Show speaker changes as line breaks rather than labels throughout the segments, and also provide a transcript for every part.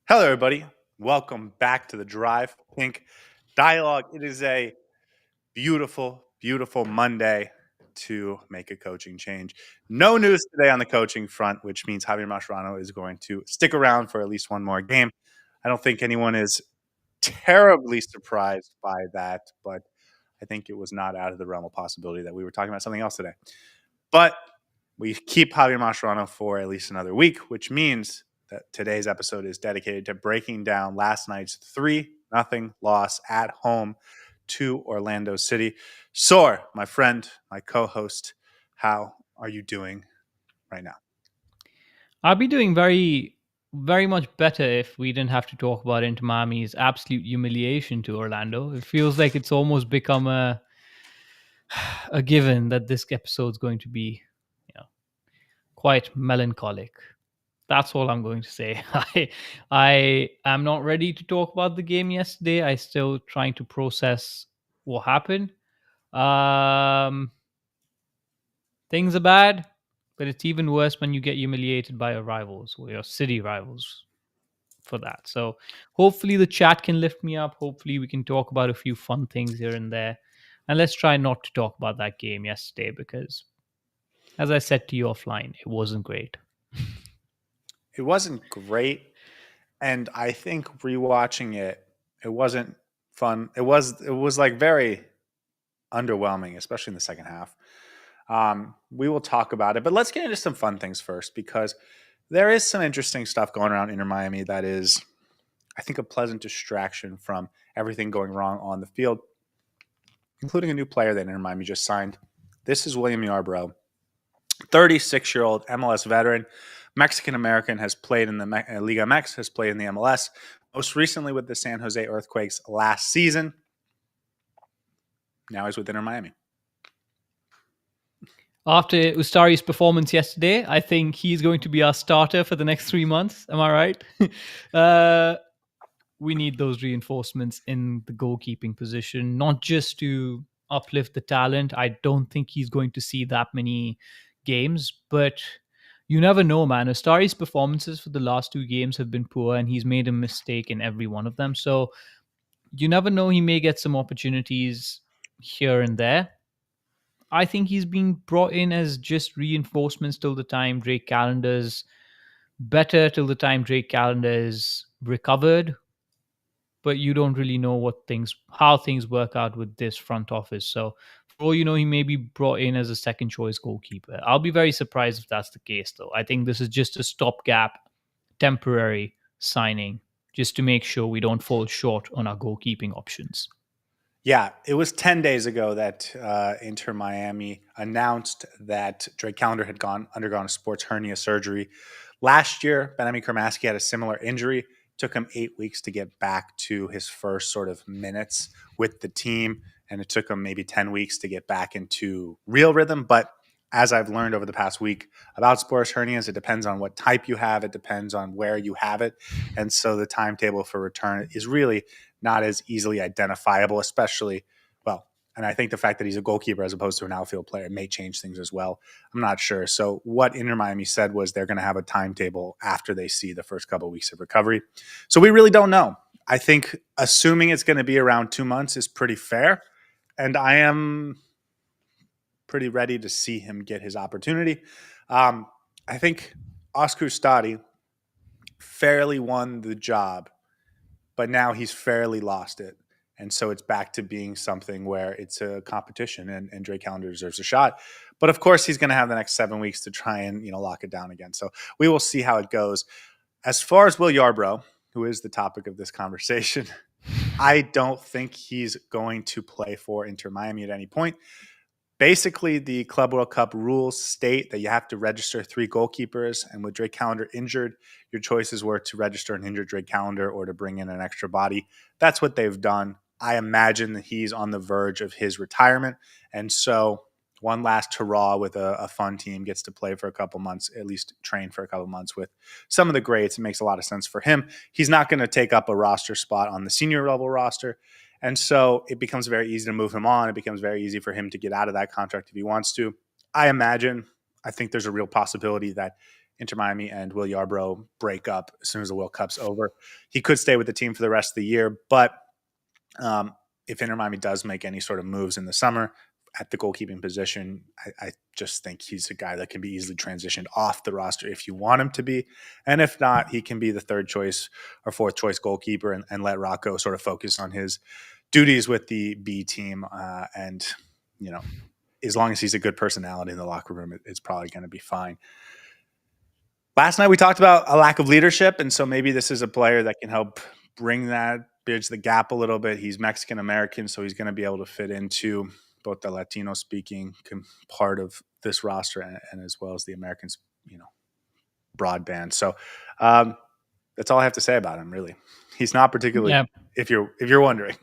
Hello, everybody. Welcome back to the Drive Pink Dialogue. It is a beautiful, beautiful Monday to make a coaching change. No news today on the coaching front, which means Javier Mascherano is going to stick around for at least one more game. I don't think anyone is terribly surprised by that, but I think it was not out of the realm of possibility that we were talking about something else today. But we keep Javier Mascherano for at least another week, which means that today's episode is dedicated to breaking down last night's 3-0 loss at home to Orlando City. Saur, my friend, my co-host, how are you doing right now?
I'd be doing very much better if we didn't have to talk about Inter Miami's absolute humiliation to Orlando. It feels like it's almost become a given that this episode's going to be, you know, quite melancholic. That's all I'm going to say. I am not ready to talk about the game yesterday. I still trying to process what happened. Um, Things are bad, but it's even worse when you get humiliated by your rivals or your city rivals for that. So hopefully the chat can lift me up. Hopefully we can talk about a few fun things here and there. And let's try not to talk about that game yesterday because, as I said to you offline, it wasn't great.
It wasn't great, and I think rewatching it, it wasn't fun. It was like very underwhelming, especially in the second half. We will talk about it, but let's get into some fun things first because there is some interesting stuff going around Inter Miami that is, I think, a pleasant distraction from everything going wrong on the field, including a new player that Inter Miami just signed. This is William Yarbrough, 36-year-old MLS veteran, Mexican American, has played in the Liga MX, has played in the MLS, most recently with the San Jose Earthquakes last season. Now he's with Inter Miami.
After Ustari's performance yesterday, I think he's going to be our starter for the next 3 months. Am I right? We need those reinforcements in the goalkeeping position, not just to uplift the talent. I don't think he's going to see that many games, but you never know, man. Astari's performances for the last 2 games have been poor, and he's made a mistake in every one of them. So you never know. He may get some opportunities here and there. I think he's being brought in as just reinforcements till the time Drake Calendar's better, till the time Drake Calendar is recovered, but you don't really know how things work out with this front office. So for all you know, he may be brought in as a second choice goalkeeper. I'll be very surprised if that's the case, though. I think this is just a stopgap, temporary signing, just to make sure we don't fall short on our goalkeeping options.
Yeah, it was 10 days ago that Inter Miami announced that Drake Callender had undergone a sports hernia surgery. Last year, Benjamin Kermaski had a similar injury. Took him 8 weeks to get back to his first sort of minutes with the team, and it took him maybe 10 weeks to get back into real rhythm. But as I've learned over the past week about sports hernias, it depends on what type you have. It depends on where you have it. And so the timetable for return is really not as easily identifiable, especially, well, and I think the fact that he's a goalkeeper as opposed to an outfield player may change things as well. I'm not sure. So what Inter Miami said was they're going to have a timetable after they see the first couple of weeks of recovery. So we really don't know. I think assuming it's going to be around 2 months is pretty fair. And I am pretty ready to see him get his opportunity. I think Oscar Ustari fairly won the job, but now he's fairly lost it. And so it's back to being something where it's a competition, and Drake Callender deserves a shot. But of course, he's going to have the next 7 weeks to try and lock it down again. So we will see how it goes. As far as Will Yarbrough, who is the topic of this conversation, I don't think he's going to play for Inter Miami at any point. Basically, the Club World Cup rules state that you have to register 3 goalkeepers, and with Drake Callender injured, your choices were to register an injured Drake Callender or to bring in an extra body. That's what they've done. I imagine that he's on the verge of his retirement, and so one last hurrah with a fun team, gets to play for a couple months, at least train for a couple months with some of the greats. It makes a lot of sense for him. He's not going to take up a roster spot on the senior level roster. And so it becomes very easy to move him on. It becomes very easy for him to get out of that contract if he wants to. I think there's a real possibility that Inter Miami and Will Yarbrough break up as soon as the World Cup's over. He could stay with the team for the rest of the year, but if Inter Miami does make any sort of moves in the summer at the goalkeeping position, I just think he's a guy that can be easily transitioned off the roster if you want him to be. And if not, he can be the third choice or fourth choice goalkeeper and let Rocco sort of focus on his duties with the B team. And, you know, as long as he's a good personality in the locker room, it's probably going to be fine. Last night we talked about a lack of leadership, and so maybe this is a player that can help bridge the gap a little bit. He's Mexican American, so he's going to be able to fit into both the Latino speaking part of this roster and as well as the Americans, broadband. So that's all I have to say about him. Really, he's not particularly.
Yeah.
If you're wondering.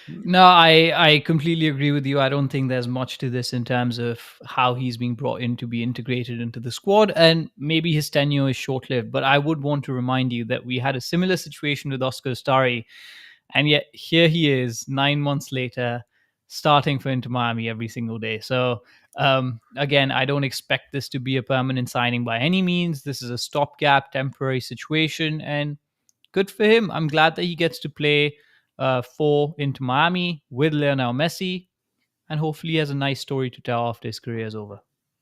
No, I completely agree with you. I don't think there's much to this in terms of how he's being brought in to be integrated into the squad, and maybe his tenure is short-lived. But I would want to remind you that we had a similar situation with Oscar Ustari, and yet here he is 9 months later, starting for Inter Miami every single day. So again, I don't expect this to be a permanent signing by any means. This is a stopgap, temporary situation, and good for him. I'm glad that he gets to play for Inter Miami with Lionel Messi, and hopefully he has a nice story to tell after his career is over.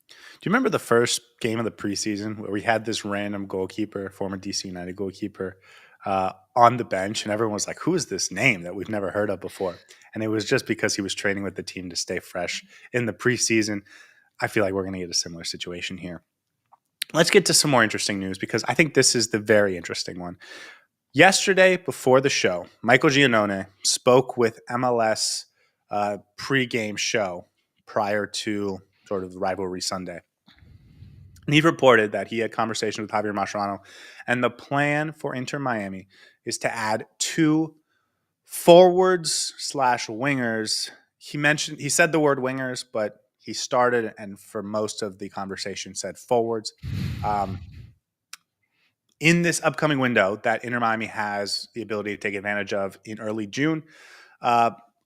Do you remember the first game of the preseason where we had this random goalkeeper, former DC United goalkeeper, on the bench, and everyone was like, "Who is this name that we've never heard of before?" And it was just because he was training with the team to stay fresh in the preseason. I feel like we're going to get a similar situation here. Let's get to some more interesting news because I think this is the very interesting one. Yesterday, before the show, Michael Giannone spoke with MLS pre-game show prior to sort of the rivalry Sunday. And he reported that he had conversations with Javier Mascherano, and the plan for Inter Miami is to add 2 forwards/wingers. He said the word wingers, but he started and for most of the conversation said forwards. In this upcoming window that Inter Miami has the ability to take advantage of in early June.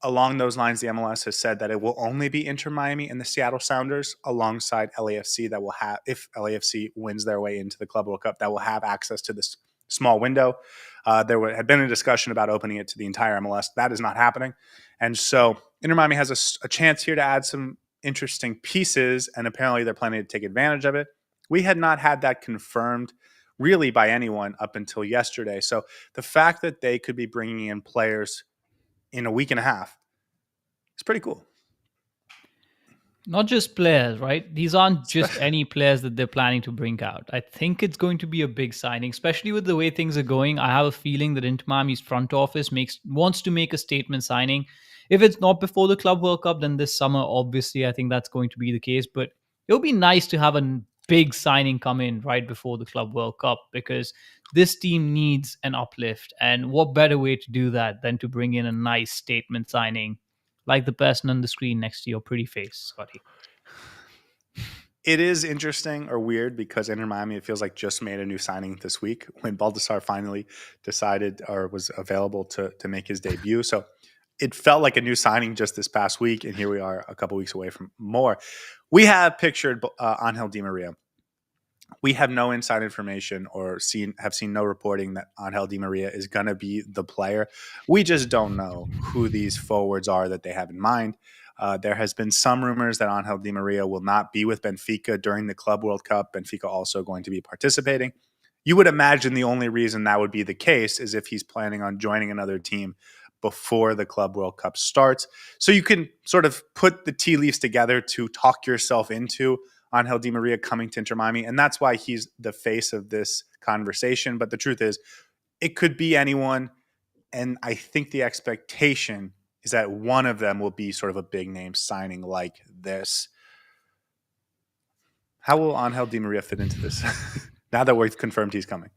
Along those lines, the MLS has said that it will only be Inter Miami and the Seattle Sounders alongside LAFC that will have, if LAFC wins their way into the Club World Cup, that will have access to this small window. There had been a discussion about opening it to the entire MLS. That is not happening. And so Inter Miami has a chance here to add some interesting pieces, and apparently they're planning to take advantage of it. We had not had that confirmed really by anyone up until yesterday. So the fact that they could be bringing in players in a week and a half is pretty cool.
Not just players, right? These aren't just any players that they're planning to bring out. I think it's going to be a big signing, especially with the way things are going. I have a feeling that Inter Miami's front office wants to make a statement signing. If it's not before the Club World Cup, then this summer, obviously, I think that's going to be the case. But it would be nice to have a big signing come in right before the Club World Cup because this team needs an uplift. And what better way to do that than to bring in a nice statement signing like the person on the screen next to your pretty face, Scotty?
It is interesting or weird because Inter Miami, it feels like, just made a new signing this week when Baldassar finally decided or was available to make his debut. So it felt like a new signing just this past week, and here we are a couple weeks away from more. We have pictured Angel Di Maria. We have no inside information or have seen no reporting that Angel Di Maria is going to be the player. We just don't know who these forwards are that they have in mind. There has been some rumors that Angel Di Maria will not be with Benfica during the Club World Cup. Benfica also going to be participating. You would imagine the only reason that would be the case is if he's planning on joining another team before the Club World Cup starts. So you can sort of put the tea leaves together to talk yourself into Angel Di Maria coming to Inter Miami, and that's why he's the face of this conversation. But the truth is, it could be anyone, and I think the expectation is that one of them will be sort of a big name signing like this. How will Angel Di Maria fit into this now that we've confirmed he's coming?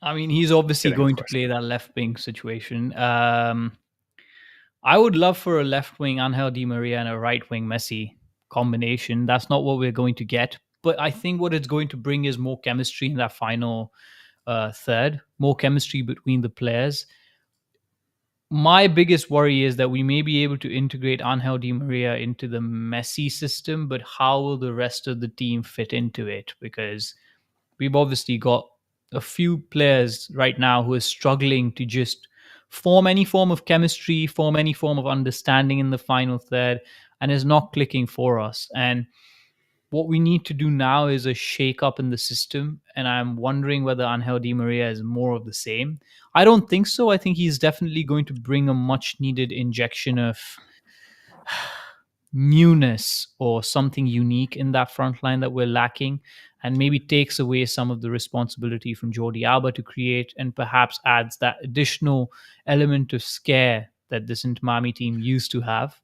I mean, he's obviously going to play that left wing situation. I would love for a left wing Angel Di Maria and a right wing Messi combination. That's not what we're going to get. But I think what it's going to bring is more chemistry in that final third, more chemistry between the players. My biggest worry is that we may be able to integrate Angel Di Maria into the Messi system, but how will the rest of the team fit into it? Because we've obviously got a few players right now who are struggling to just form any form of chemistry, form any form of understanding in the final third, and is not clicking for us. And what we need to do now is a shake up in the system. And I'm wondering whether Angel Di Maria is more of the same. I don't think so. I think he's definitely going to bring a much needed injection of newness or something unique in that front line that we're lacking, and maybe takes away some of the responsibility from Jordi Alba to create, and perhaps adds that additional element of scare that this Inter Miami team used to have.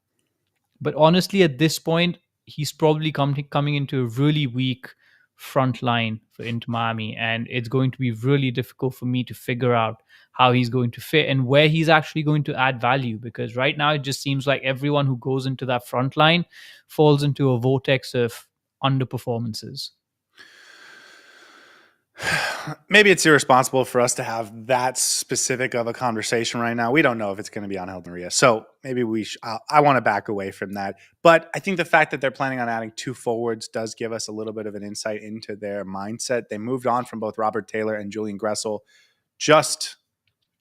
But honestly, at this point, he's probably coming into a really weak front line for Inter Miami, and it's going to be really difficult for me to figure out how he's going to fit and where he's actually going to add value. Because right now, it just seems like everyone who goes into that front line falls into a vortex of underperformances.
Maybe it's irresponsible for us to have that specific of a conversation right now. We don't know if it's going to be on Angel Maria. So maybe I want to back away from that. But I think the fact that they're planning on adding 2 forwards does give us a little bit of an insight into their mindset. They moved on from both Robert Taylor and Julian Gressel just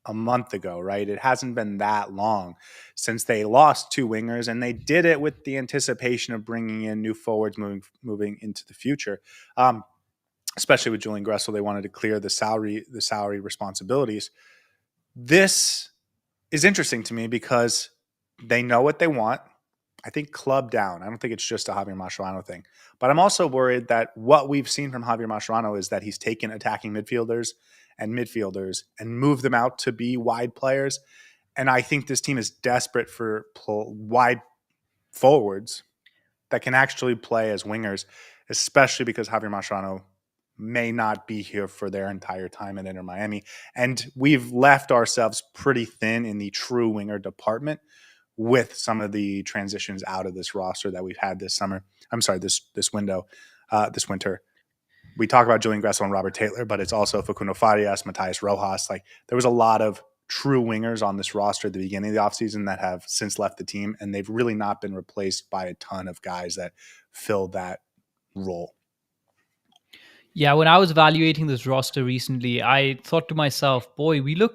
a month ago, right? It hasn't been that long since they lost 2 wingers, and they did it with the anticipation of bringing in new forwards moving into the future. Especially with Julian Gressel, they wanted to clear the salary responsibilities. This is interesting to me because they know what they want. I think club down. I don't think it's just a Javier Mascherano thing. But I'm also worried that what we've seen from Javier Mascherano is that he's taken attacking midfielders and moved them out to be wide players. And I think this team is desperate for wide forwards that can actually play as wingers, especially because Javier Mascherano may not be here for their entire time at Inter Miami. And we've left ourselves pretty thin in the true winger department with some of the transitions out of this roster that we've had this summer. I'm sorry, this winter. We talk about Julian Gressel and Robert Taylor, but it's also Facundo Farias, Matias Rojas. Like, there was a lot of true wingers on this roster at the beginning of the offseason that have since left the team, and they've really not been replaced by a ton of guys that fill that role.
Yeah, when I was evaluating this roster recently, I thought to myself, boy, we look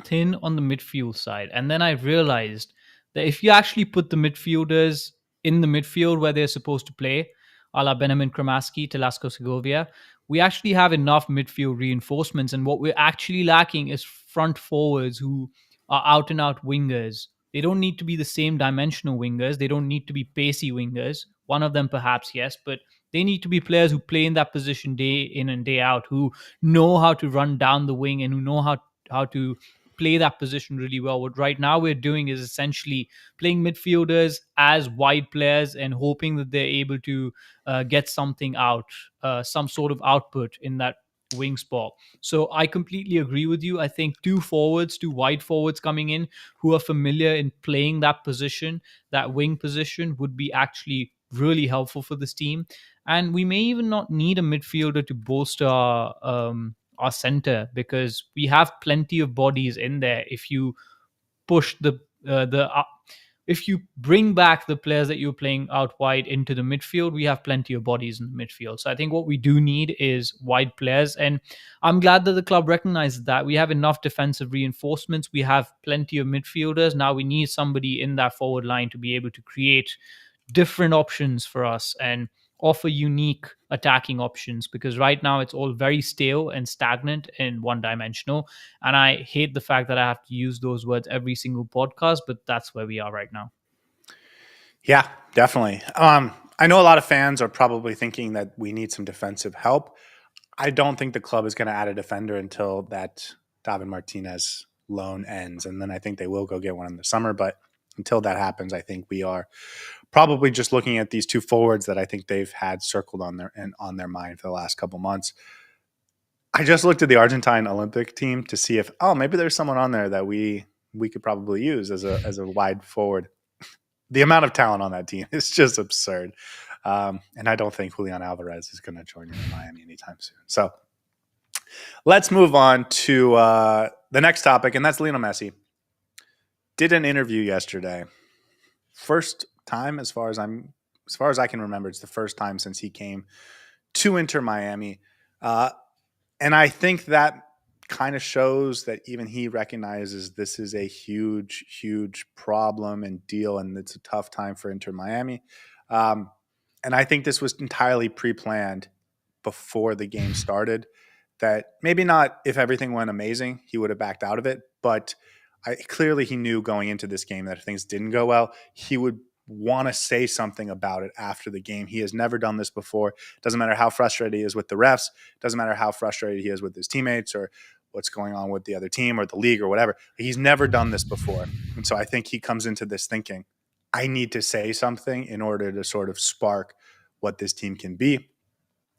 thin on the midfield side. And then I realized that if you actually put the midfielders in the midfield where they're supposed to play, a la Benjamin Kramaski, Telasco Segovia, we actually have enough midfield reinforcements. And what we're actually lacking is front forwards who are out and out wingers. They don't need to be the same dimensional wingers. They don't need to be pacey wingers. One of them, perhaps, yes, but they need to be players who play in that position day in and day out, who know how to run down the wing and who know how to play that position really well. What right now we're doing is essentially playing midfielders as wide players and hoping that they're able to get something out, some sort of output in that wing spot. So I completely agree with you. I think 2 forwards, 2 wide forwards coming in who are familiar in playing that position, that wing position, would be actually really helpful for this team. And we may even not need a midfielder to bolster our center, because we have plenty of bodies in there. If you push the if you bring back the players that you're playing out wide into the midfield, we have plenty of bodies in the midfield. So I think what we do need is wide players. And I'm glad that the club recognizes that. We have enough defensive reinforcements. We have plenty of midfielders. Now we need somebody in that forward line to be able to create different options for us and offer unique attacking options, because right now it's all very stale and stagnant and one dimensional. And I hate the fact that I have to use those words every single podcast, but that's where we are right now.
Yeah, definitely. I know a lot of fans are probably thinking that we need some defensive help. I don't think the club is going to add a defender until that Javier Martinez loan ends. And then I think they will go get one in the summer. But until that happens, I think we are probably just looking at these 2 forwards that I think they've had circled on their mind for the last couple months. I just looked at the Argentine Olympic team to see if, maybe there's someone on there that we could probably use as a wide forward. The amount of talent on that team is just absurd. And I don't think Julian Alvarez is going to join in Miami anytime soon. So let's move on to the next topic, and that's Lionel Messi. Did an interview yesterday. First time, as far as I can remember, it's the first time since he came to Inter Miami. And I think that kind of shows that even he recognizes this is a huge, huge problem and deal, and it's a tough time for Inter Miami. Um, and I think this was entirely pre-planned before the game started. That maybe not if everything went amazing, he would have backed out of it, but clearly he knew going into this game that if things didn't go well, he would want to say something about it after the game. He has never done this before. Doesn't matter how frustrated he is with the refs. Doesn't matter how frustrated he is with his teammates or what's going on with the other team or the league or whatever. He's never done this before. And so I think he comes into this thinking, I need to say something in order to sort of spark what this team can be.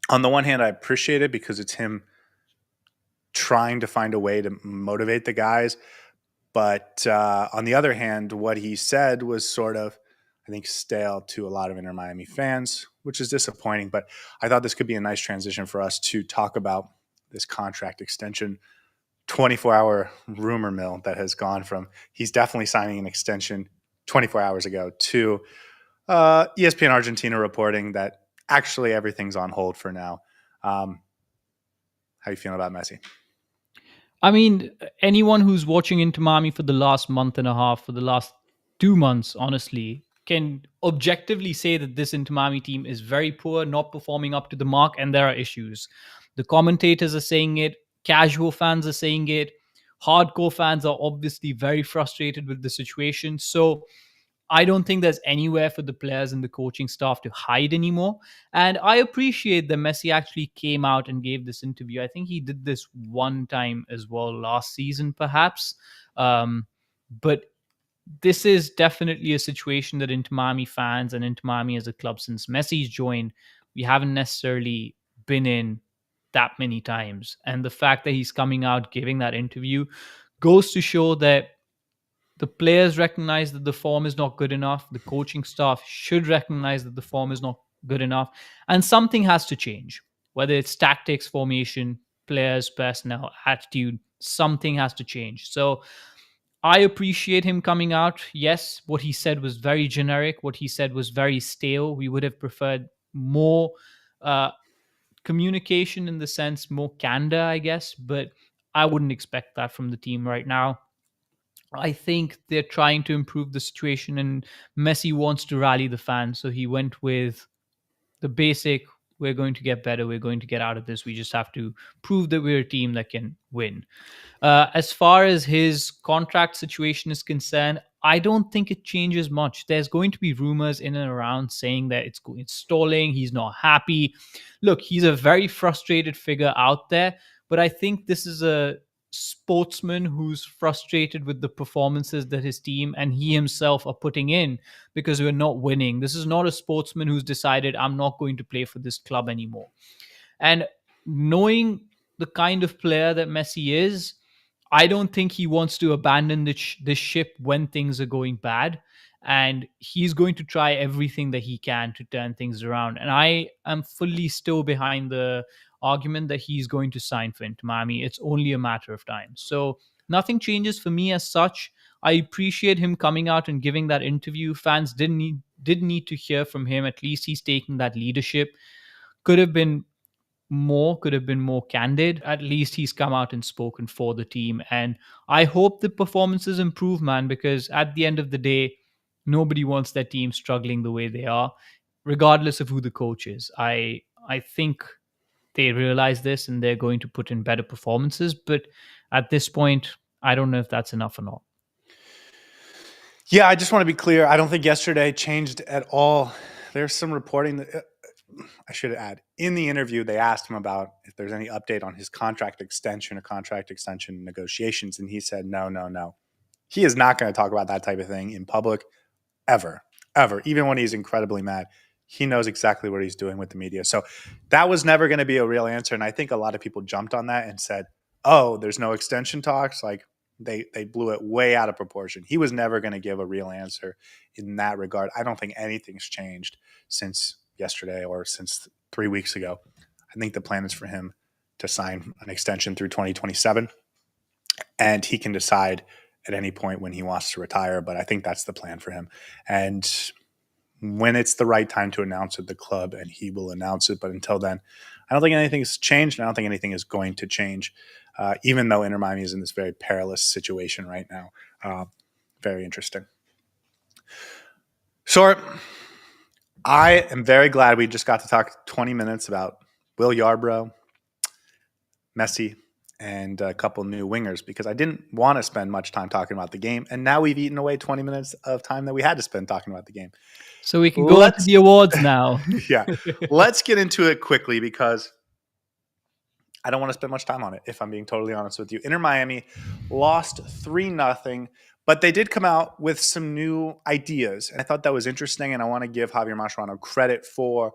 On the one hand, I appreciate it because it's him trying to find a way to motivate the guys. But on the other hand, what he said was sort of, I think, stale to a lot of Inter Miami fans, which is disappointing. But I thought this could be a nice transition for us to talk about this contract extension 24-hour rumor mill that has gone from he's definitely signing an extension 24 hours ago to ESPN Argentina reporting that actually everything's on hold for now. How you feeling about Messi?
I mean, anyone who's watching Inter Miami for the last month and a half, for the last 2 months, honestly, can objectively say that this Inter Miami team is very poor, not performing up to the mark, and there are issues. The commentators are saying it, casual fans are saying it, hardcore fans are obviously very frustrated with the situation. So I don't think there's anywhere for the players and the coaching staff to hide anymore. And I appreciate that Messi actually came out and gave this interview. I think he did this one time as well last season, perhaps. But this is definitely a situation that Inter Miami fans and Inter Miami as a club, since Messi's joined, we haven't necessarily been in that many times. And the fact that he's coming out giving that interview goes to show that the players recognize that the form is not good enough. The coaching staff should recognize that the form is not good enough. And something has to change, whether it's tactics, formation, players, personnel, attitude, something has to change. So I appreciate him coming out. Yes, what he said was very generic. What he said was very stale. We would have preferred more communication, in the sense, more candor, I guess. But I wouldn't expect that from the team right now. I think they're trying to improve the situation, and Messi wants to rally the fans. So he went with the basic: we're going to get better, we're going to get out of this. We just have to prove that we're a team that can win. As far as his contract situation is concerned, I don't think it changes much. There's going to be rumors in and around saying that it's stalling, he's not happy. Look, he's a very frustrated figure out there, but I think this is a sportsman who's frustrated with the performances that his team and he himself are putting in because we're not winning. This is not a sportsman who's decided, I'm not going to play for this club anymore. And knowing the kind of player that Messi is, I don't think he wants to abandon the ship when things are going bad. And he's going to try everything that he can to turn things around. And I am fully still behind the argument that he's going to sign for Inter Miami. It's only a matter of time. So nothing changes for me as such. I appreciate him coming out and giving that interview. Fans did need to hear from him. At least he's taking that leadership. Could have been more candid. At least he's come out and spoken for the team. And I hope the performances improve, man, because at the end of the day, nobody wants their team struggling the way they are, regardless of who the coach is. I think they realize this and they're going to put in better performances. But at this point, I don't know if that's enough or not.
Yeah, I just want to be clear. I don't think yesterday changed at all. There's some reporting that I should add. In the interview, they asked him about if there's any update on his contract extension or contract extension negotiations, and he said, no, no, no. He is not going to talk about that type of thing in public ever, ever, even when he's incredibly mad. He knows exactly what he's doing with the media. So that was never going to be a real answer. And I think a lot of people jumped on that and said, oh, there's no extension talks. Like they blew it way out of proportion. He was never going to give a real answer in that regard. I don't think anything's changed since yesterday or since 3 weeks ago. I think the plan is for him to sign an extension through 2027, and he can decide at any point when he wants to retire. But I think that's the plan for him. And when it's the right time to announce it, the club, and he will announce it. But until then, I don't think anything's changed. And I don't think anything is going to change, even though Inter Miami is in this very perilous situation right now. Very interesting. Short. I am very glad we just got to talk 20 minutes about Will Yarbrough, Messi, and a couple new wingers, because I didn't want to spend much time talking about the game. And now we've eaten away 20 minutes of time that we had to spend talking about the game.
So we can go into the awards now.
Yeah. Let's get into it quickly, because I don't want to spend much time on it, if I'm being totally honest with you. Inter Miami lost 3-0, but they did come out with some new ideas. And I thought that was interesting, and I want to give Javier Mascherano credit for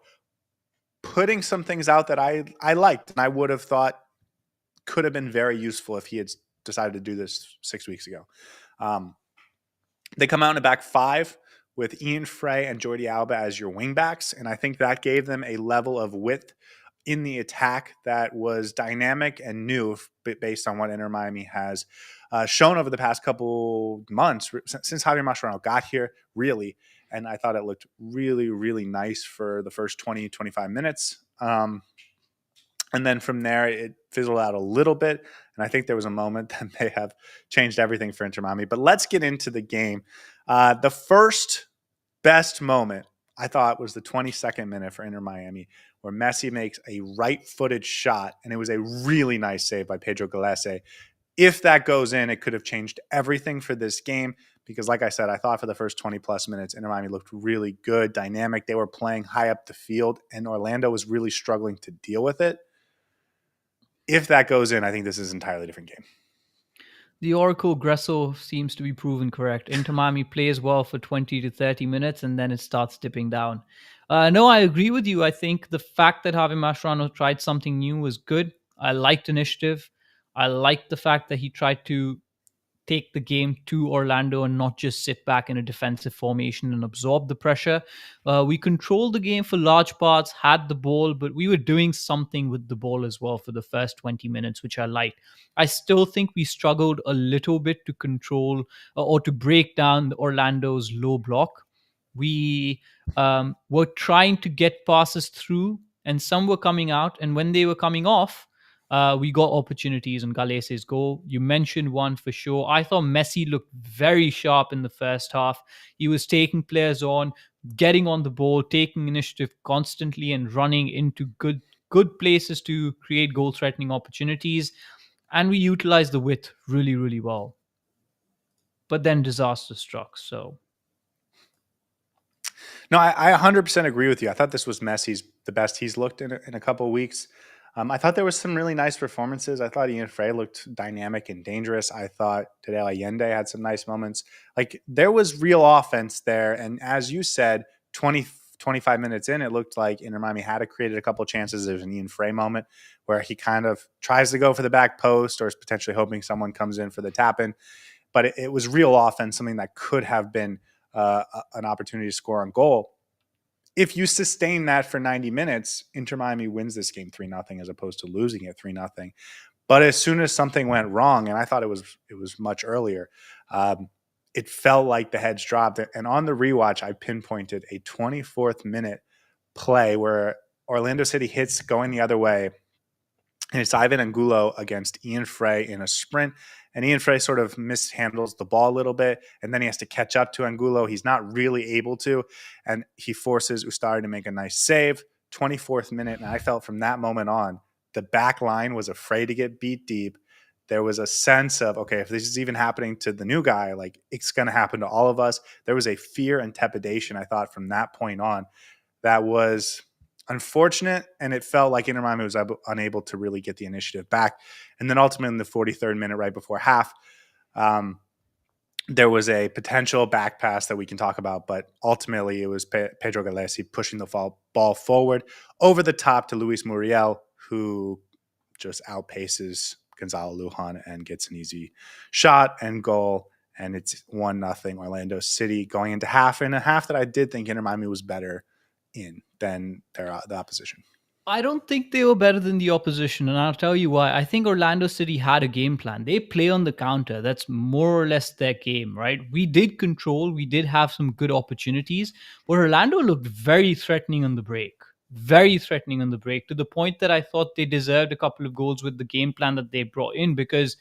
putting some things out that I liked, and I would have thought could have been very useful if he had decided to do this 6 weeks ago. They come out in a back five with Ian Frey and Jordi Alba as your wingbacks, and I think that gave them a level of width in the attack that was dynamic and new, based on what Inter Miami has shown over the past couple months since Javier Mascherano got here, really. And I thought it looked really, really nice for the first 20, 25 minutes. And then from there, it fizzled out a little bit. And I think there was a moment that may have changed everything for Inter Miami. But let's get into the game. The first best moment, I thought, was the 22nd minute for Inter Miami, where Messi makes a right-footed shot. And it was a really nice save by Pedro Gallese. If that goes in, it could have changed everything for this game, because like I said, I thought for the first 20-plus minutes, Inter Miami looked really good, dynamic. They were playing high up the field, and Orlando was really struggling to deal with it. If that goes in, I think this is an entirely different game.
The Oracle Gresso seems to be proven correct. Inter Miami plays well for 20 to 30 minutes, and then it starts dipping down. No, I agree with you. I think the fact that Javier Mascherano tried something new was good. I liked initiative. I liked the fact that he tried to take the game to Orlando and not just sit back in a defensive formation and absorb the pressure. We controlled the game for large parts, had the ball, but we were doing something with the ball as well for the first 20 minutes, which I liked. I still think we struggled a little bit to control or to break down Orlando's low block. We were trying to get passes through, and some were coming out, and when they were coming off, we got opportunities on Galese's goal. You mentioned one for sure. I thought Messi looked very sharp in the first half. He was taking players on, getting on the ball, taking initiative constantly, and running into good places to create goal-threatening opportunities. And we utilized the width really, really well. But then disaster struck. So
no, I 100% agree with you. I thought this was Messi's the best he's looked in a couple of weeks. I thought there was some really nice performances. I thought Ian Frey looked dynamic and dangerous. I thought Tadeo Allende had some nice moments. Like, there was real offense there. And as you said, 25 minutes in, it looked like Inter Miami had created a couple of chances. There's an Ian Frey moment where he kind of tries to go for the back post, or is potentially hoping someone comes in for the tap-in. But it was real offense, something that could have been an opportunity to score on goal. If you sustain that for 90 minutes, Inter Miami wins this game 3-0 as opposed to losing it 3-0. But as soon as something went wrong, and I thought it was much earlier, it felt like the heads dropped. And on the rewatch, I pinpointed a 24th minute play where Orlando City hits going the other way. And it's Ivan Angulo against Ian Frey in a sprint. And Ian Frey sort of mishandles the ball a little bit, and then he has to catch up to Angulo. He's not really able to, and he forces Ustari to make a nice save. 24th minute, and I felt from that moment on, the back line was afraid to get beat deep. There was a sense of, okay, if this is even happening to the new guy, like, it's going to happen to all of us. There was a fear and trepidation, I thought, from that point on, that was unfortunate, and it felt like Inter Miami was unable to really get the initiative back. And then ultimately in the 43rd minute, right before half, there was a potential back pass that we can talk about, but ultimately it was Pedro Gallese pushing the ball forward over the top to Luis Muriel, who just outpaces Gonzalo Lujan and gets an easy shot and goal. And it's 1-0 Orlando City going into half, in a half that I did think Inter Miami was better in than the opposition.
I don't think they were better than the opposition, and I'll tell you why. I think Orlando City had a game plan. They play on the counter. That's more or less their game, right? We did control, we did have some good opportunities, but Orlando looked very threatening on the break. Very threatening on the break, to the point that I thought they deserved a couple of goals with the game plan that they brought in, because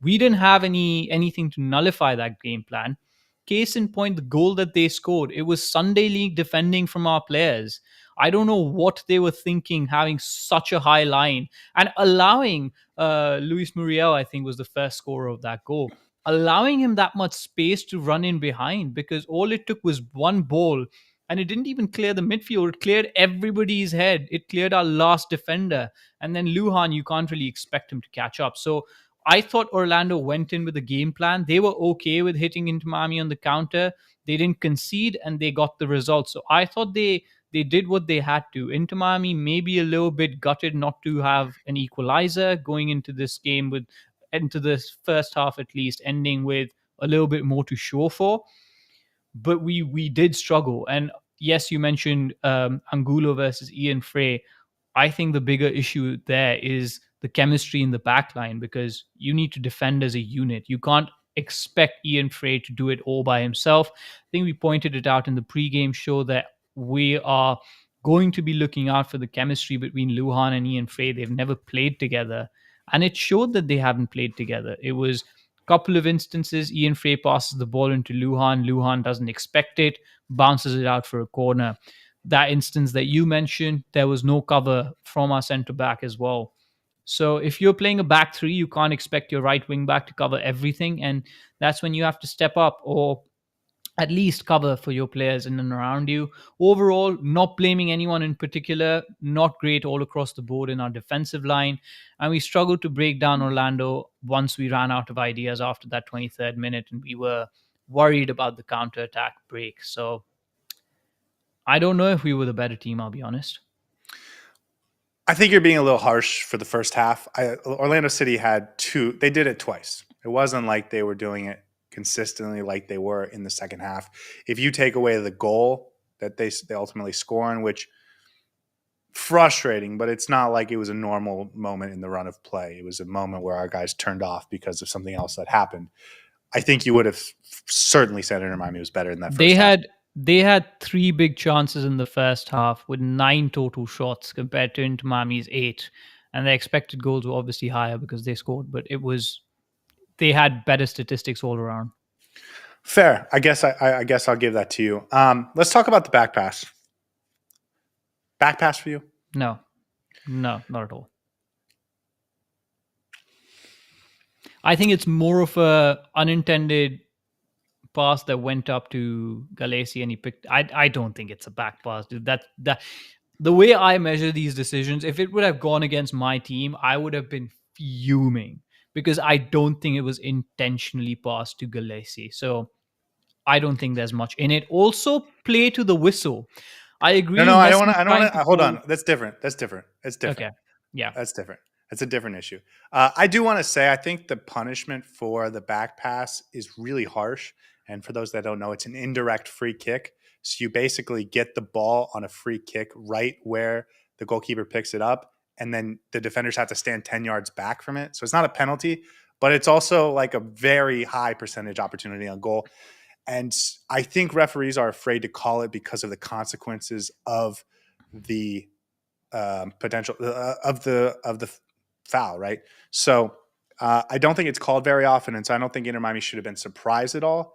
we didn't have anything to nullify that game plan. Case in point, the goal that they scored, it was Sunday League defending from our players. I don't know what they were thinking, having such a high line and allowing Luis Muriel, I think, was the first scorer of that goal, allowing him that much space to run in behind, because all it took was one ball and it didn't even clear the midfield. It cleared everybody's head. It cleared our last defender. And then Luhan, you can't really expect him to catch up. So I thought Orlando went in with a game plan. They were okay with hitting into Miami on the counter. They didn't concede and they got the result. So I thought they did what they had to. Inter Miami maybe a little bit gutted not to have an equalizer going into this game, with into this first half at least, ending with a little bit more to show for. But we did struggle. And yes, you mentioned Angulo versus Ian Frey. I think the bigger issue there is the chemistry in the back line, because you need to defend as a unit. You can't expect Ian Frey to do it all by himself. I think we pointed it out in the pre-game show that we are going to be looking out for the chemistry between Luhan and Ian Frey. They've never played together, and it showed that they haven't played together. It was a couple of instances, Ian Frey passes the ball into Luhan. Luhan doesn't expect it, bounces it out for a corner. That instance that you mentioned, there was no cover from our centre back as well. So if you're playing a back three, you can't expect your right wing back to cover everything, and that's when you have to step up, or at least cover for your players in and around you. Overall, not blaming anyone in particular, not great all across the board in our defensive line. And we struggled to break down Orlando once we ran out of ideas after that 23rd minute, and we were worried about the counter attack break. So I don't know if we were the better team, I'll be honest.
I think you're being a little harsh for the first half. Orlando City had two. They did it twice. It wasn't like they were doing it consistently like they were in the second half. If you take away the goal that they ultimately score in, which frustrating, but it's not like it was a normal moment in the run of play. It was a moment where our guys turned off because of something else that happened. I think you would have certainly said Inter Miami was better in that
They
first half.
had they had three big chances in the first half with 9 total shots compared to Inter Miami's 8. And their expected goals were obviously higher because they scored, but they had better statistics all around.
Fair. I guess I'll give that to you. Let's talk about the back pass. Back pass for you?
No, not at all. I think it's more of a unintended pass that went up to Galesi and he picked. I don't think it's a back pass, dude. That the way I measure these decisions, if it would have gone against my team, I would have been fuming, because I don't think it was intentionally passed to Galesi. So I don't think there's much in it. Also, play to the whistle. I agree.
No. I don't
Messi's
want
trying
to.
to
Hold
pull.
on. That's different. It's different.
Okay, yeah.
That's different. That's a different issue. I do want to say I think the punishment for the back pass is really harsh. And for those that don't know, it's an indirect free kick. So you basically get the ball on a free kick right where the goalkeeper picks it up, and then the defenders have to stand 10 yards back from it. So it's not a penalty, but it's also like a very high percentage opportunity on goal. And I think referees are afraid to call it because of the consequences of the potential of the foul, right? So I don't think it's called very often, and so I don't think Inter Miami should have been surprised at all.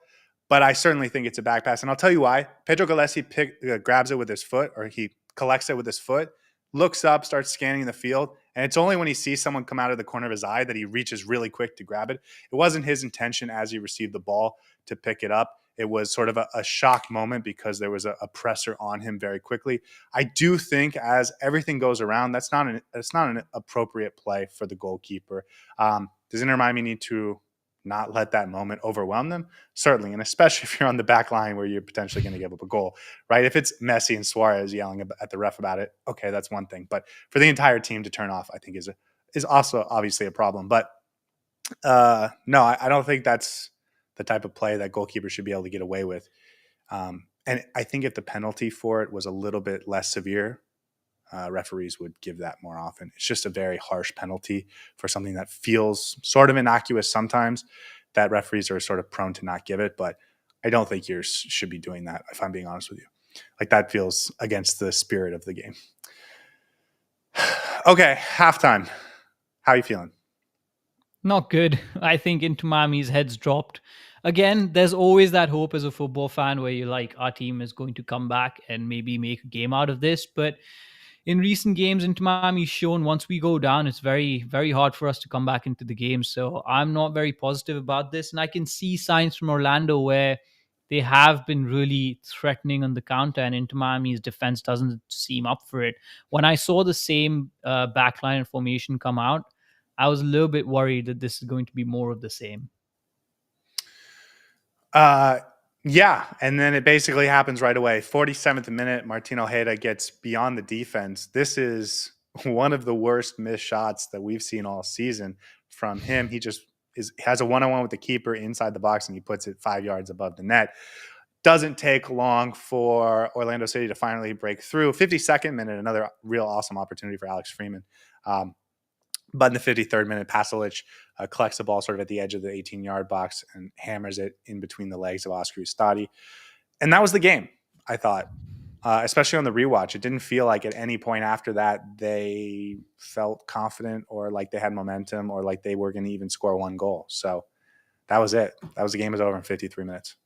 But I certainly think it's a back pass, and I'll tell you why. Pedro Galesi grabs it with his foot, or he collects it with his foot, looks up, starts scanning the field, and it's only when he sees someone come out of the corner of his eye that he reaches really quick to grab it. It wasn't his intention as he received the ball to pick it up. It was sort of a shock moment because there was a presser on him very quickly. I do think as everything goes around, that's not an appropriate play for the goalkeeper. Does Inter Miami need to not let that moment overwhelm them? Certainly, and especially if you're on the back line where you're potentially going to give up a goal, right? If it's Messi and Suárez yelling at the ref about it, okay, that's one thing. But for the entire team to turn off, I think is also obviously a problem. But no, I don't think that's the type of play that goalkeepers should be able to get away with. And I think if the penalty for it was a little bit less severe, referees would give that more often. It's just a very harsh penalty for something that feels sort of innocuous sometimes, that referees are sort of prone to not give it. But I don't think yours should be doing that, if I'm being honest with you. Like, that feels against the spirit of the game. Okay, halftime. How are you feeling?
Not good. I think Inter Miami's heads dropped. Again, there's always that hope as a football fan where you're like, our team is going to come back and maybe make a game out of this. But in recent games, Inter Miami's shown once we go down, it's very, very hard for us to come back into the game. So I'm not very positive about this. And I can see signs from Orlando where they have been really threatening on the counter, and Inter Miami's defense doesn't seem up for it. When I saw the same backline formation come out, I was a little bit worried that this is going to be more of the same.
Yeah, and then it basically happens right away. 47th minute, Martin Ojeda gets beyond the defense. This is one of the worst missed shots that we've seen all season from him. He just has a one-on-one with the keeper inside the box, and he puts it 5 yards above the net. Doesn't take long for Orlando City to finally break through. 52nd minute, another real awesome opportunity for Alex Freeman. But in the 53rd minute, Pasalic collects the ball sort of at the edge of the 18-yard box and hammers it in between the legs of Oscari Ustari. And that was the game, I thought, especially on the rewatch. It didn't feel like at any point after that they felt confident or like they had momentum or like they were going to even score one goal. So that was it. That was the game was over in 53 minutes.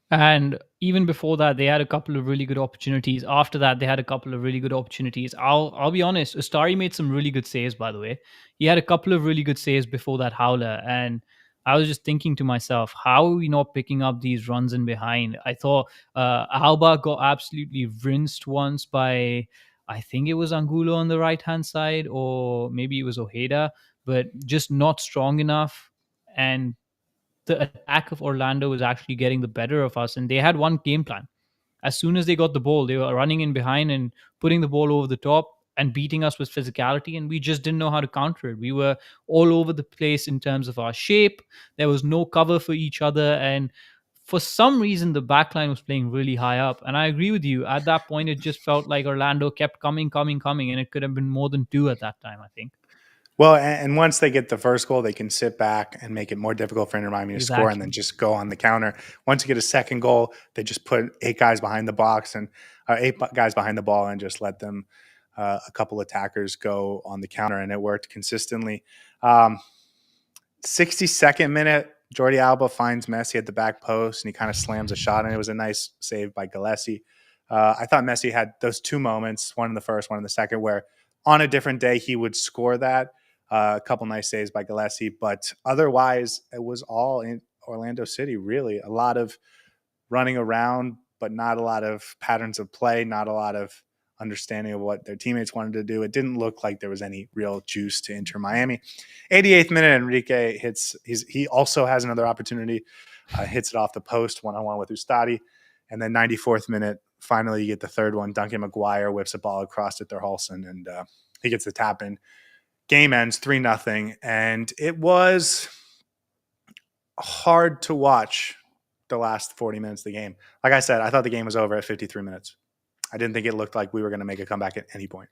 And even before that, they had a couple of really good opportunities. After that, they had a couple of really good opportunities. I'll be honest, Ustari made some really good saves, by the way. He had a couple of really good saves before that howler. And I was just thinking to myself, how are we not picking up these runs in behind? I thought Alba got absolutely rinsed once by, I think it was Angulo on the right-hand side, or maybe it was Ojeda, but just not strong enough. And the attack of Orlando was actually getting the better of us, and they had one game plan. As soon as they got the ball, they were running in behind and putting the ball over the top and beating us with physicality, and we just didn't know how to counter it. We were all over the place in terms of our shape. There was no cover for each other, and for some reason the backline was playing really high up. And I agree with you. At that point, it just felt like Orlando kept coming, and it could have been more than two at that time, I think.
Well, and once they get the first goal, they can sit back and make it more difficult for Inter Miami to score and then
Exactly.
just go on the counter. Once you get a second goal, they just put 8 guys behind the box and 8 guys behind the ball and just let them a couple attackers go on the counter, and it worked consistently. 62nd minute, Jordi Alba finds Messi at the back post and he kind of slams a shot, and it was a nice save by Gillespie. I thought Messi had those 2 moments, one in the first, one in the second, where on a different day he would score that. A couple nice saves by Gillespie, but otherwise it was all in Orlando City, really. A lot of running around, but not a lot of patterns of play, not a lot of understanding of what their teammates wanted to do. It didn't look like there was any real juice to Inter Miami. 88th minute, Enrique hits. He also has another opportunity, hits it off the post one-on-one with Ustari. And then 94th minute, finally you get the third one. Duncan McGuire whips a ball across at their Hulson, and he gets the tap in. Game ends 3-0, and it was hard to watch the last 40 minutes of the game. Like I said, I thought the game was over at 53 minutes. I didn't think it looked like we were going to make a comeback at any point.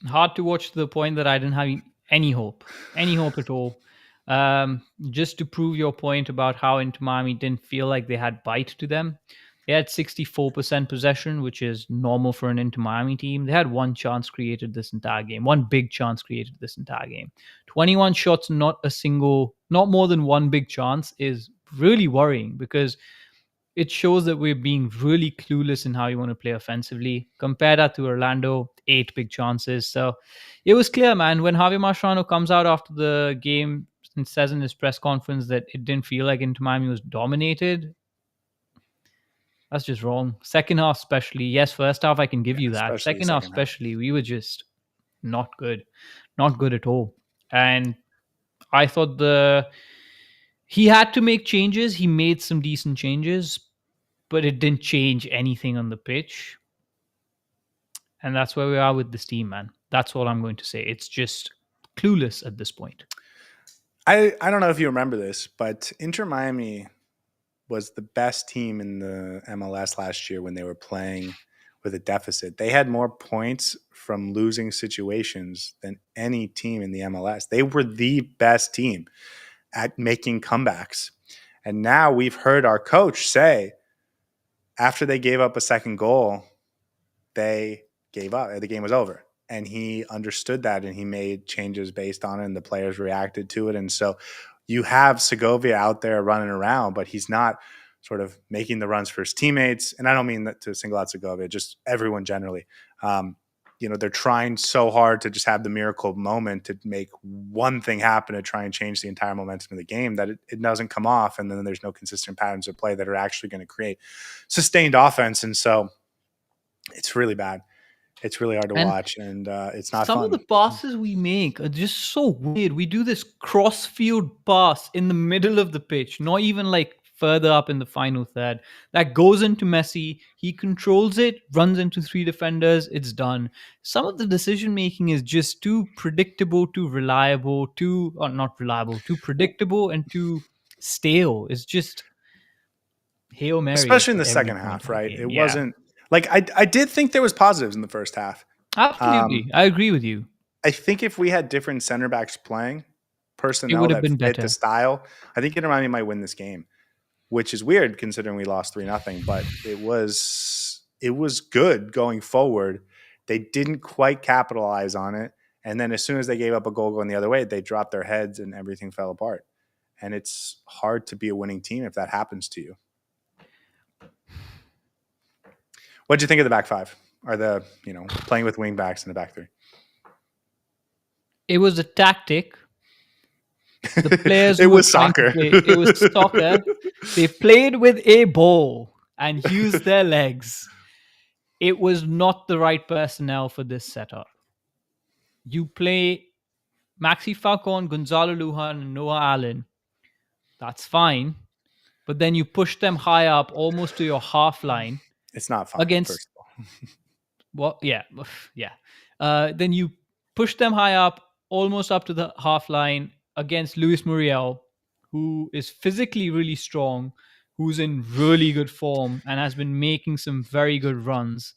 Hard to watch to the point that I didn't have any hope at all. Just to prove your point about how Inter Miami didn't feel like they had bite to them. They had 64% possession, which is normal for an Inter Miami team. They had one chance created this entire game, one big chance created this entire game. 21 shots, not more than one big chance is really worrying, because it shows that we're being really clueless in how you want to play offensively. Compare that to Orlando, 8 big chances. So it was clear, man, when Javier Mascherano comes out after the game and says in his press conference that it didn't feel like Inter Miami was dominated. That's just wrong. Second half, especially. Yes, first half, I can give you that.
Especially the
Second half,
second half.
especially, we were just not good. Not good at all. And I thought he had to make changes. He made some decent changes, but it didn't change anything on the pitch. And that's where we are with this team, man. That's all I'm going to say. It's just clueless at this point.
I don't know if you remember this, but Inter Miami was the best team in the MLS last year when they were playing with a deficit. They had more points from losing situations than any team in the MLS. They were the best team at making comebacks. And now we've heard our coach say after they gave up a second goal, they gave up. The game was over. And he understood that and he made changes based on it, and the players reacted to it. And so you have Segovia out there running around, but he's not sort of making the runs for his teammates. And I don't mean that to single out Segovia, just everyone generally. They're trying so hard to just have the miracle moment to make one thing happen to try and change the entire momentum of the game that it doesn't come off. And then there's no consistent patterns of play that are actually going to create sustained offense. And so it's really bad. It's really hard to
And
watch, and it's not
some of the
fun.
passes we make are just so weird. We do this cross-field pass in the middle of the pitch, not even like further up in the final third. That goes into Messi. He controls it, runs into three defenders. It's done. Some of the decision making is just too predictable, too reliable, not reliable, too predictable, and too stale. It's just Hail Mary
Especially
at
in the
every
second
point
half,
in the
right?
game.
It
Yeah,
wasn't like I did think there was positives in the first half.
absolutely. I agree with you.
I think if we had different center backs playing,
It
personnel
would have
that
been
fit the
better.
style, I think Inter Miami might win this game, which is weird considering we lost 3-0, but it was good going forward. They didn't quite capitalize on it. And then as soon as they gave up a goal going the other way, they dropped their heads and everything fell apart. And it's hard to be a winning team if that happens to you. What did you think of the back five? Or the, playing with wing backs in the back three?
It was a tactic. The players
It
who were
was
trying to
soccer.
play, it was soccer. They played with a ball and used their legs. It was not the right personnel for this setup. You play Maxi Falcone, Gonzalo Lujan, and Noah Allen. That's fine. But then you push them high up almost to your half line
It's not fine,
against
first of all.
well, yeah, yeah. Then you push them high up, almost up to the half line against Luis Muriel, who is physically really strong, who's in really good form, and has been making some very good runs.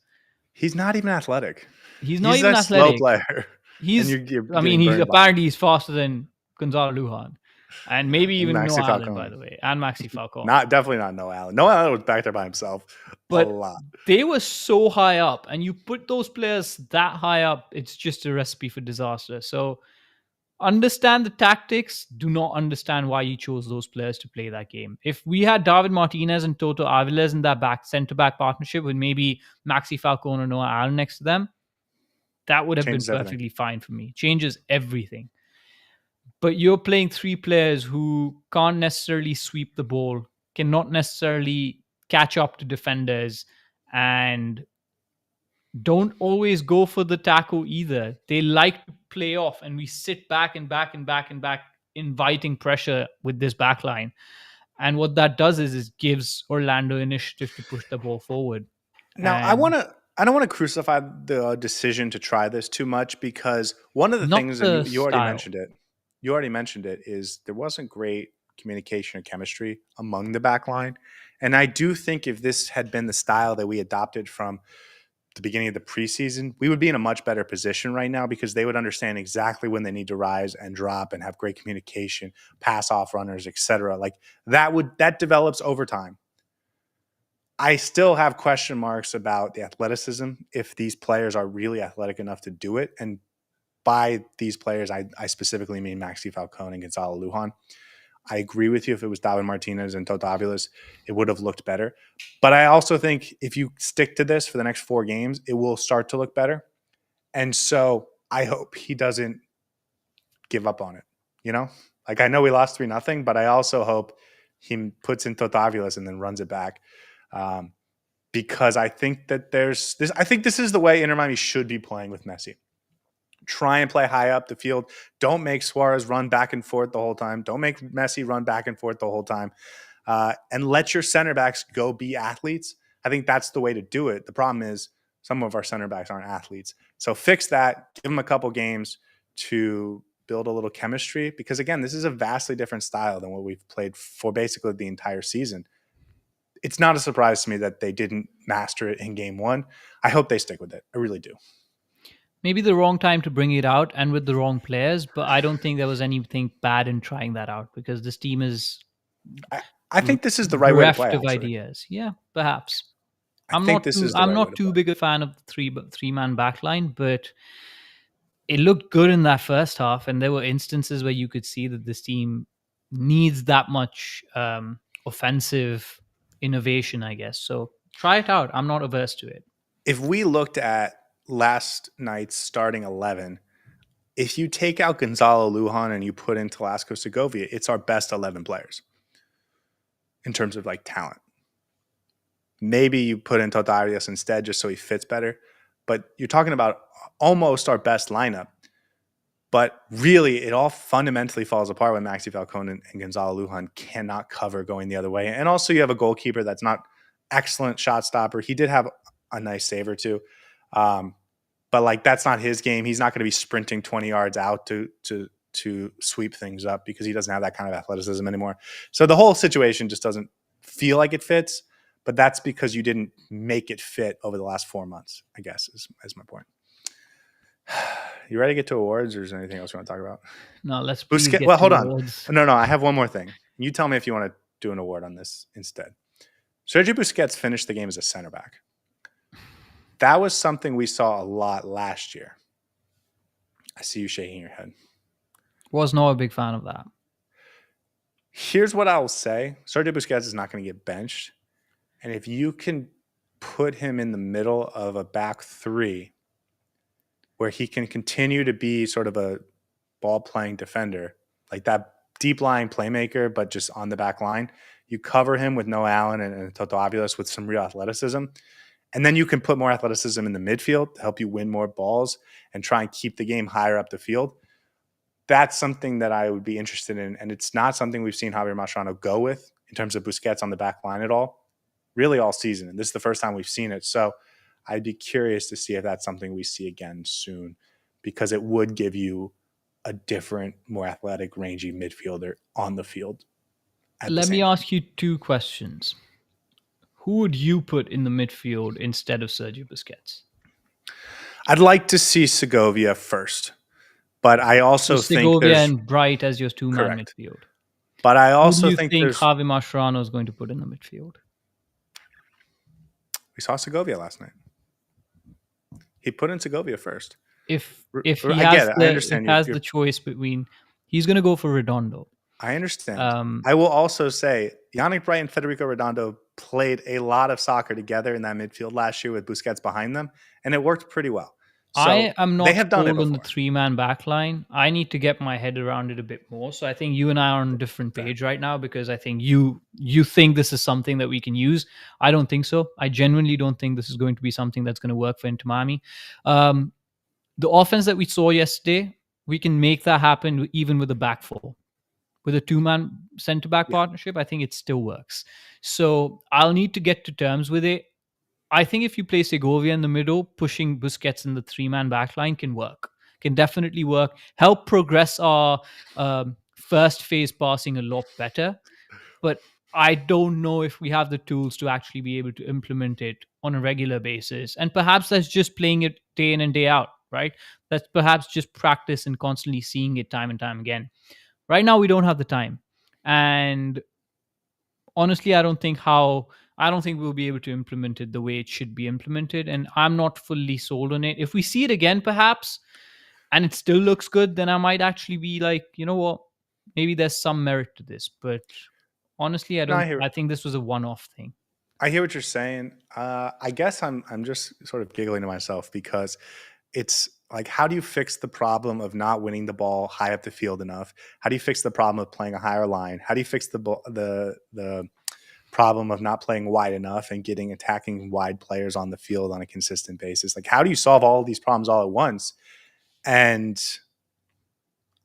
He's not even athletic.
He's not
He's
even
a slow
athletic.
player. And
He's,
you're
I mean,
getting
he's
burned by him.
apparently he's faster than Gonzalo Lujan, and maybe
And
even
Maxi
Noah Allen, by
Falcone.
the way, and Maxi Falcone.
Definitely not Noah Allen. Noah Allen was back there by himself a
But
lot.
they were so high up, and you put those players that high up, it's just a recipe for disaster. So understand the tactics, do not understand why you chose those players to play that game. If we had David Martinez and Toto Aviles in that back center back partnership with maybe Maxi Falcone or Noah Allen next to them, that would have been
Changes everything.
perfectly fine for me. Changes everything. But you're playing three players who can't necessarily sweep the ball, cannot necessarily catch up to defenders, and don't always go for the tackle either. They like to play off, and we sit back and back and back and back, inviting pressure with this back line. And what that does is gives Orlando initiative to push the ball forward.
Now,
And
I don't want to crucify the decision to try this too much, because one of the
not
things, and
the
you already
style.
mentioned it, is there wasn't great communication or chemistry among the back line. And I do think if this had been the style that we adopted from the beginning of the preseason, we would be in a much better position right now, because they would understand exactly when they need to rise and drop and have great communication, pass off runners, etc. Like that develops over time. I still have question marks about the athleticism, if these players are really athletic enough to do it. And by these players, I specifically mean Maxi Falcone and Gonzalo Lujan. I agree with you. If it was David Martinez and Toto Aviles, it would have looked better. But I also think if you stick to this for the next 4 games, it will start to look better. And so I hope he doesn't give up on it. Like, I know we lost 3-0, but I also hope he puts in Toto Aviles and then runs it back. Because I think that there's this. I think this is the way Inter Miami should be playing with Messi. Try and play high up the field. Don't make Suárez run back and forth the whole time. Don't make Messi run back and forth the whole time. And let your center backs go be athletes. I think that's the way to do it. The problem is some of our center backs aren't athletes. So fix that. Give them a couple games to build a little chemistry. Because, again, this is a vastly different style than what we've played for basically the entire season. it's not a surprise to me that they didn't master it in game one. I hope they stick with it. I really do.
Maybe the wrong time to bring it out and with the wrong players, but I don't think there was anything bad in trying that out because this team is
I, I think this is the right way to play,
bereft of
actually.
ideas. Yeah, perhaps.
I think this is the
I'm
right way
not
to
too
play.
big a fan of the three man backline, but it looked good in that first half, and there were instances where you could see that this team needs that much offensive innovation, I guess. So try it out. I'm not averse to it.
If we looked at last night's starting 11, if you take out Gonzalo Lujan and you put in Talasco Segovia, it's our best 11 players in terms of like talent. Maybe you put in Totarias instead just so he fits better. But you're talking about almost our best lineup. But really, it all fundamentally falls apart when Maxi Falcone and Gonzalo Lujan cannot cover going the other way. And also, you have a goalkeeper that's not excellent shot stopper. He did have a nice save or two. But like that's not his game. He's not going to be sprinting 20 yards out to sweep things up because he doesn't have that kind of athleticism anymore. So the whole situation just doesn't feel like it fits. But that's because you didn't make it fit over the last 4 months, I guess, is my point. You ready to get to awards, or is there anything else you want to talk about?
No, let's please get
Well,
to
hold on.
awards.
No, I have one more thing. You tell me if you want to do an award on this instead. Sergey Bushquez finished the game as a center back. That was something we saw a lot last year. I see you shaking your head.
Was not a big fan of that.
Here's what I will say. Sergey Bushquez is not going to get benched. And if you can put him in the middle of a back three where he can continue to be sort of a ball-playing defender, like that deep-lying playmaker, but just on the back line, you cover him with Noah Allen and Toto Aviles with some real athleticism. And then you can put more athleticism in the midfield to help you win more balls and try and keep the game higher up the field. That's something that I would be interested in. And it's not something we've seen Javier Mascherano go with in terms of Busquets on the back line at all, really all season. And this is the first time we've seen it. So I'd be curious to see if that's something we see again soon, because it would give you a different, more athletic, rangy midfielder on the field.
Let me ask you two questions. Who would you put in the midfield instead of Sergio Busquets?
I'd like to see Segovia first, but I also think
Segovia and Bright as your two-man midfield.
But I also
Who do you think
there's
Javier Mascherano is going to put in the midfield?
We saw Segovia last night. He put in Segovia first.
If he has the choice between, he's going to go for Redondo.
I understand. I will also say Yannick Bright and Federico Redondo played a lot of soccer together in that midfield last year with Busquets behind them, and it worked pretty well. So
I am not sold on the three-man backline. I need to get my head around it a bit more. So I think you and I are on a different page right now, because I think you think this is something that we can use. I don't think so. I genuinely don't think this is going to be something that's going to work for Inter Miami. The offense that we saw yesterday, we can make that happen even with a back four. With a two-man center-back partnership, I think it still works. So I'll need to get to terms with it. I think if you play Segovia in the middle, pushing Busquets in the three-man backline can work. Can definitely work. Help progress our first phase passing a lot better. But I don't know if we have the tools to actually be able to implement it on a regular basis. And perhaps that's just playing it day in and day out, right? That's perhaps just practice and constantly seeing it time and time again. Right now, we don't have the time. And honestly, I don't think we'll be able to implement it the way it should be implemented. And I'm not fully sold on it. If we see it again, perhaps, and it still looks good, then I might actually be like, you know what, maybe there's some merit to this. But honestly, I think this was a one-off thing.
I hear what you're saying. I guess I'm just sort of giggling to myself, because it's like, how do you fix the problem of not winning the ball high up the field enough? How do you fix the problem of playing a higher line? How do you fix the problem of not playing wide enough and getting attacking wide players on the field on a consistent basis? Like, how do you solve all of these problems all at once? And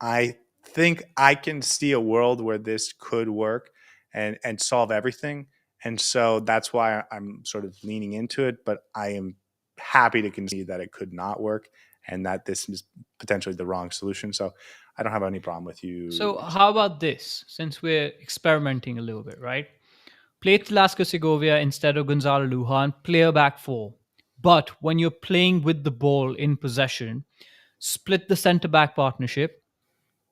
I think I can see a world where this could work and solve everything. And so that's why I'm sort of leaning into it, but I am happy to concede that it could not work and that this is potentially the wrong solution. So I don't have any problem with you.
So how about this? Since we're experimenting a little bit, right? play Tlaska Segovia instead of Gonzalo Lujan, play a back four. But when you're playing with the ball in possession, split the centre back partnership,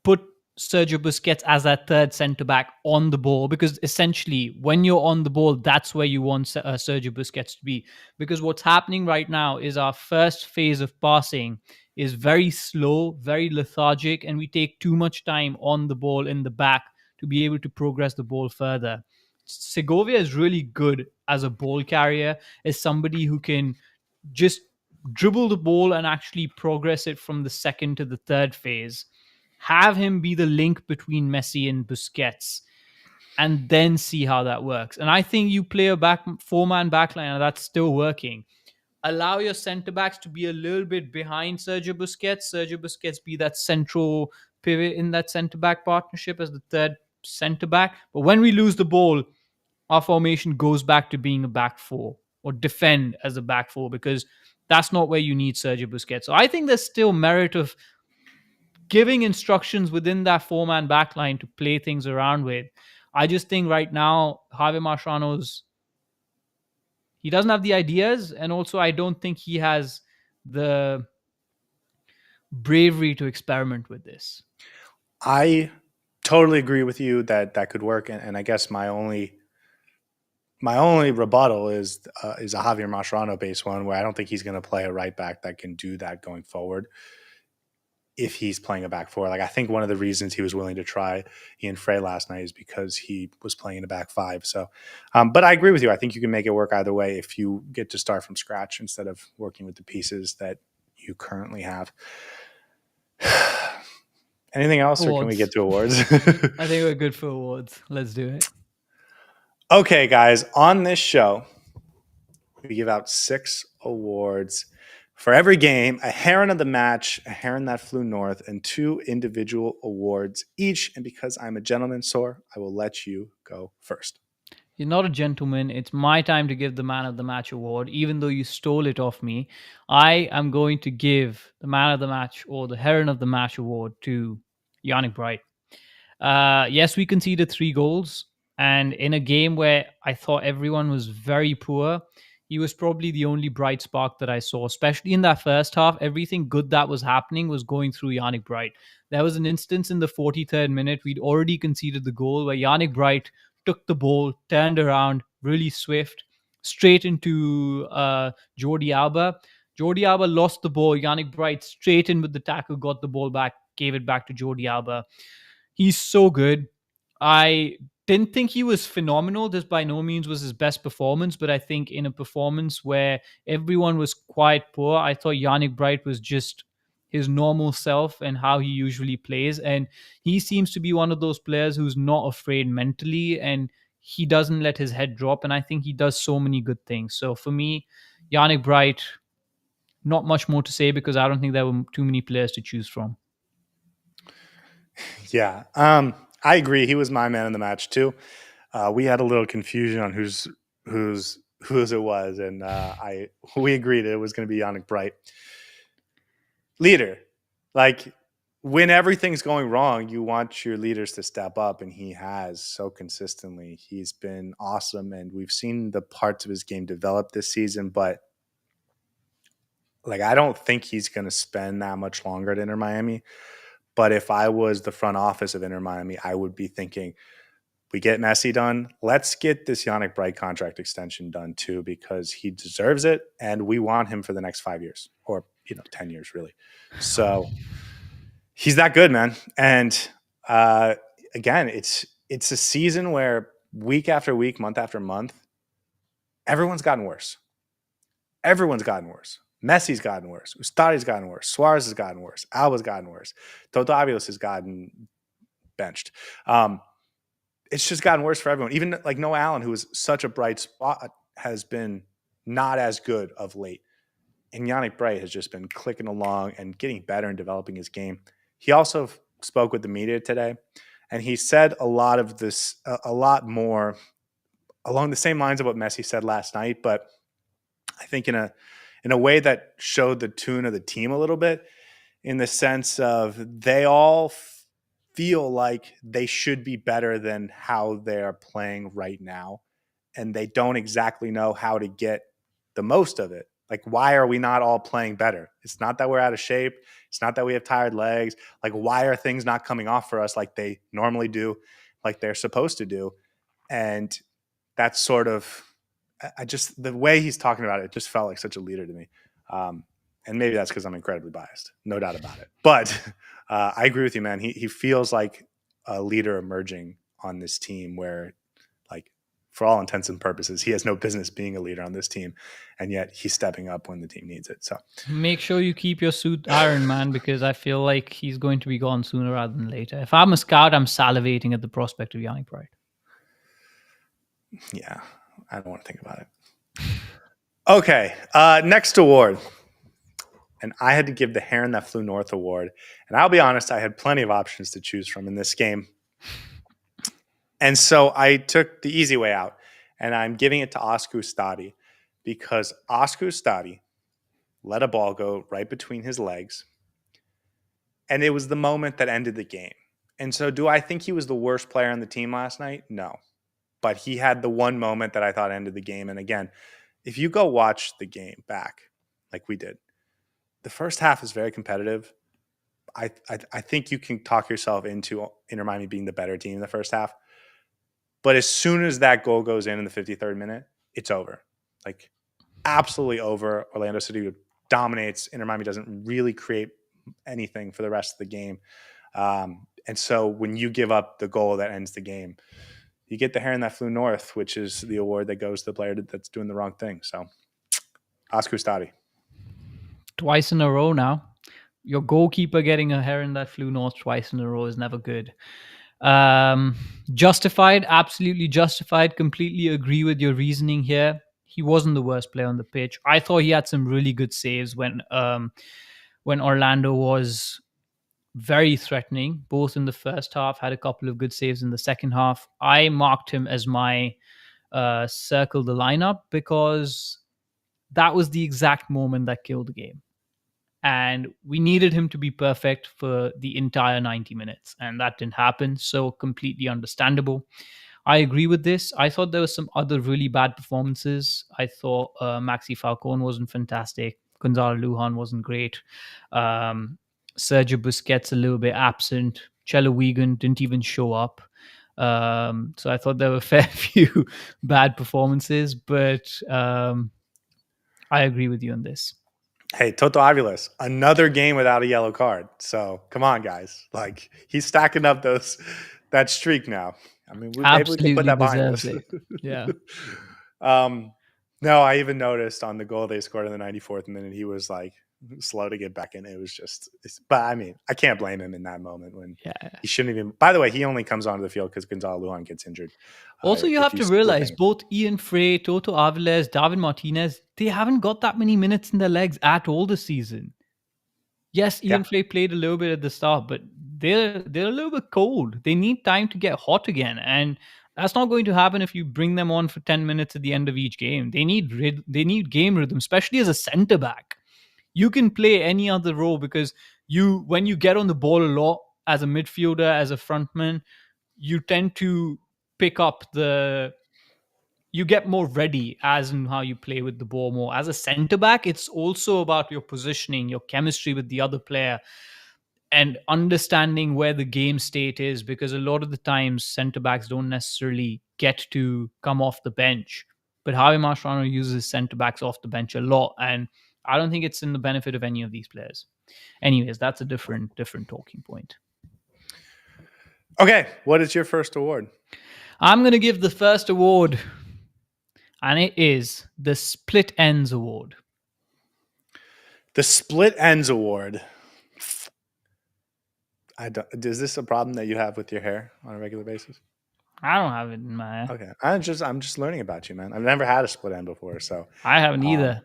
put Sergio Busquets as that third centre back on the ball, because essentially when you're on the ball, that's where you want Sergio Busquets to be. Because what's happening right now is our first phase of passing is very slow, very lethargic, and we take too much time on the ball in the back to be able to progress the ball further. Segovia is really good as a ball carrier, as somebody who can just dribble the ball and actually progress it from the second to the third phase. Have him be the link between Messi and Busquets, and then see how that works. And I think you play a four-man backline, and that's still working. Allow your centre backs to be a little bit behind Sergio Busquets. Sergio Busquets be that central pivot in that centre back partnership as the third centre back. But when we lose the ball, our formation goes back to being a back four, or defend as a back four, because that's not where you need Sergio Busquets. So I think there's still merit of giving instructions within that four-man backline to play things around with. I just think right now Javier Mascherano's, he doesn't have the ideas, and also I don't think he has the bravery to experiment with this.
I totally agree with you that that could work, and I guess my only rebuttal is a Javier Mascherano based one, where I don't think he's going to play a right back that can do that going forward if he's playing a back four. Like, I think one of the reasons he was willing to try Ian Frey last night is because he was playing in a back five. So, but I agree with you. I think you can make it work either way if you get to start from scratch instead of working with the pieces that you currently have. Anything else, or can we get to awards?
I think we're good for awards. Let's do it.
Okay, guys, on this show, we give out 6 awards for every game: a Heron of the match, a Heron that flew north, and 2 individual awards each. And because I'm a gentleman, Saur, I will let you go first.
You're not a gentleman. It's my time to give the man of the match award, even though you stole it off me. I am going to give the man of the match, or the Heron of the match award, to Yannick Bright. Yes, we conceded 3 goals. And in a game where I thought everyone was very poor, he was probably the only bright spark that I saw, especially in that first half. Everything good that was happening was going through Yannick Bright. There was an instance in the 43rd minute, we'd already conceded the goal, where Yannick Bright took the ball, turned around, really swift, straight into Jordi Alba. Jordi Alba lost the ball. Yannick Bright straight in with the tackle, got the ball back, gave it back to Jordi Alba. He's so good. I didn't think he was phenomenal. This by no means was his best performance, but I think in a performance where everyone was quite poor, I thought Yannick Bright was just his normal self and how he usually plays. And he seems to be one of those players who's not afraid mentally, and he doesn't let his head drop. And I think he does so many good things. So for me, Yannick Bright, not much more to say, because I don't think there were too many players to choose from.
Yeah, I agree. He was my man in the match too. We had a little confusion on whose it was, and we agreed it was going to be Yannick Bright. Leader, like, when everything's going wrong, you want your leaders to step up, and he has so consistently. He's been awesome, and we've seen the parts of his game develop this season, but like, I don't think he's going to spend that much longer at Inter Miami. But if I was the front office of Inter Miami, I would be thinking, we get Messi done, let's get this Yannick Bright contract extension done too, because he deserves it, and we want him for the next 5 years, or 10 years really. So he's that good, man. And again, it's a season where week after week, month after month, everyone's gotten worse. Everyone's gotten worse. Messi's gotten worse. Ustari's gotten worse. Suárez has gotten worse. Alba's gotten worse. Totavios has gotten benched. It's just gotten worse for everyone. Even like Noah Allen, who was such a bright spot, has been not as good of late. And Yannick Bright has just been clicking along and getting better and developing his game. He also spoke with the media today, and he said a lot of this, a lot more along the same lines of what Messi said last night, but I think in a way that showed the tune of the team a little bit, in the sense of they all feel like they should be better than how they're playing right now. and they don't exactly know how to get the most of it. Like, why are we not all playing better? It's not that we're out of shape. It's not that we have tired legs. Like, why are things not coming off for us like they normally do, like they're supposed to do? And that's sort of, I just, the way he's talking about it just felt like such a leader to me. And maybe that's because I'm incredibly biased, no doubt about it. But I agree with you, man. He feels like a leader emerging on this team where, like, for all intents and purposes, he has no business being a leader on this team, and yet he's stepping up when the team needs it. So
make sure you keep your suit iron, man, because I feel like he's going to be gone sooner rather than later. If I'm a scout, I'm salivating at the prospect of Yannick Pride.
Yeah, I don't want to think about it. Okay, next award. And I had to give the Heron That Flew North award. And I'll be honest, I had plenty of options to choose from in this game. And so I took the easy way out, and I'm giving it to Oscar Ustari because Oscar Ustari let a ball go right between his legs, and it was the moment that ended the game. And so do I think he was the worst player on the team last night? No. But he had the one moment that I thought ended the game. And again, if you go watch the game back like we did, the first half is very competitive. I think you can talk yourself into Inter Miami being the better team in the first half. But as soon as that goal goes in the 53rd minute, it's over. Like, absolutely over. Orlando City dominates. Inter Miami doesn't really create anything for the rest of the game. And so when you give up the goal that ends the game, you get the Heron That Flew North, which is the award that goes to the player that's doing the wrong thing. So, Oscar Ustari.
Twice in a row now. Your goalkeeper getting a Heron That Flew North twice in a row is never good. Justified, absolutely justified. Completely agree with your reasoning here. He wasn't the worst player on the pitch. I thought he had some really good saves when Orlando was very threatening, both in the first half, had a couple of good saves in the second half. I marked him as my circle the lineup because that was the exact moment that killed the game. And we needed him to be perfect for the entire 90 minutes, and that didn't happen. So completely understandable. I agree with this. I thought there were some other really bad performances. I thought Maxi Falcone wasn't fantastic. Gonzalo Lujan wasn't great. Sergey Busquets a little bit absent. Chelo Wigan didn't even show up. So I thought there were a fair few bad performances, but I agree with you on this.
Hey, Toto Aviles, another game without a yellow card. So come on, guys. Like, he's stacking up that streak now. I mean, maybe we can put that behind us.
Yeah.
No, I even noticed on the goal they scored in the 94th minute, he was like slow to get back in. It was just, but I mean, I can't blame him in that moment when he shouldn't even. By the way, he only comes onto the field because Gonzalo Lujan gets injured.
Also, you have to realize both Ian Frey, Toto Aviles, Javier Martinez, they haven't got that many minutes in their legs at all this season. Yes, Ian Frey played a little bit at the start, but they're a little bit cold. They need time to get hot again, and that's not going to happen if you bring them on for 10 minutes at the end of each game. They need game rhythm, especially as a center back. You can play any other role because when you get on the ball a lot as a midfielder, as a frontman, you tend to pick up you get more ready as in how you play with the ball more. As a center back, it's also about your positioning, your chemistry with the other player, and understanding where the game state is, because a lot of the times center backs don't necessarily get to come off the bench. But Javier Mascherano uses center backs off the bench a lot, and I don't think it's in the benefit of any of these players. Anyways, that's a different talking point.
Okay, what is your first award?
I'm going to give the first award, and it is the Split Ends Award.
The Split Ends Award. Is this a problem that you have with your hair on a regular basis?
I don't have it in my hair.
Okay, I'm just learning about you, man. I've never had a split end before, so
I haven't either.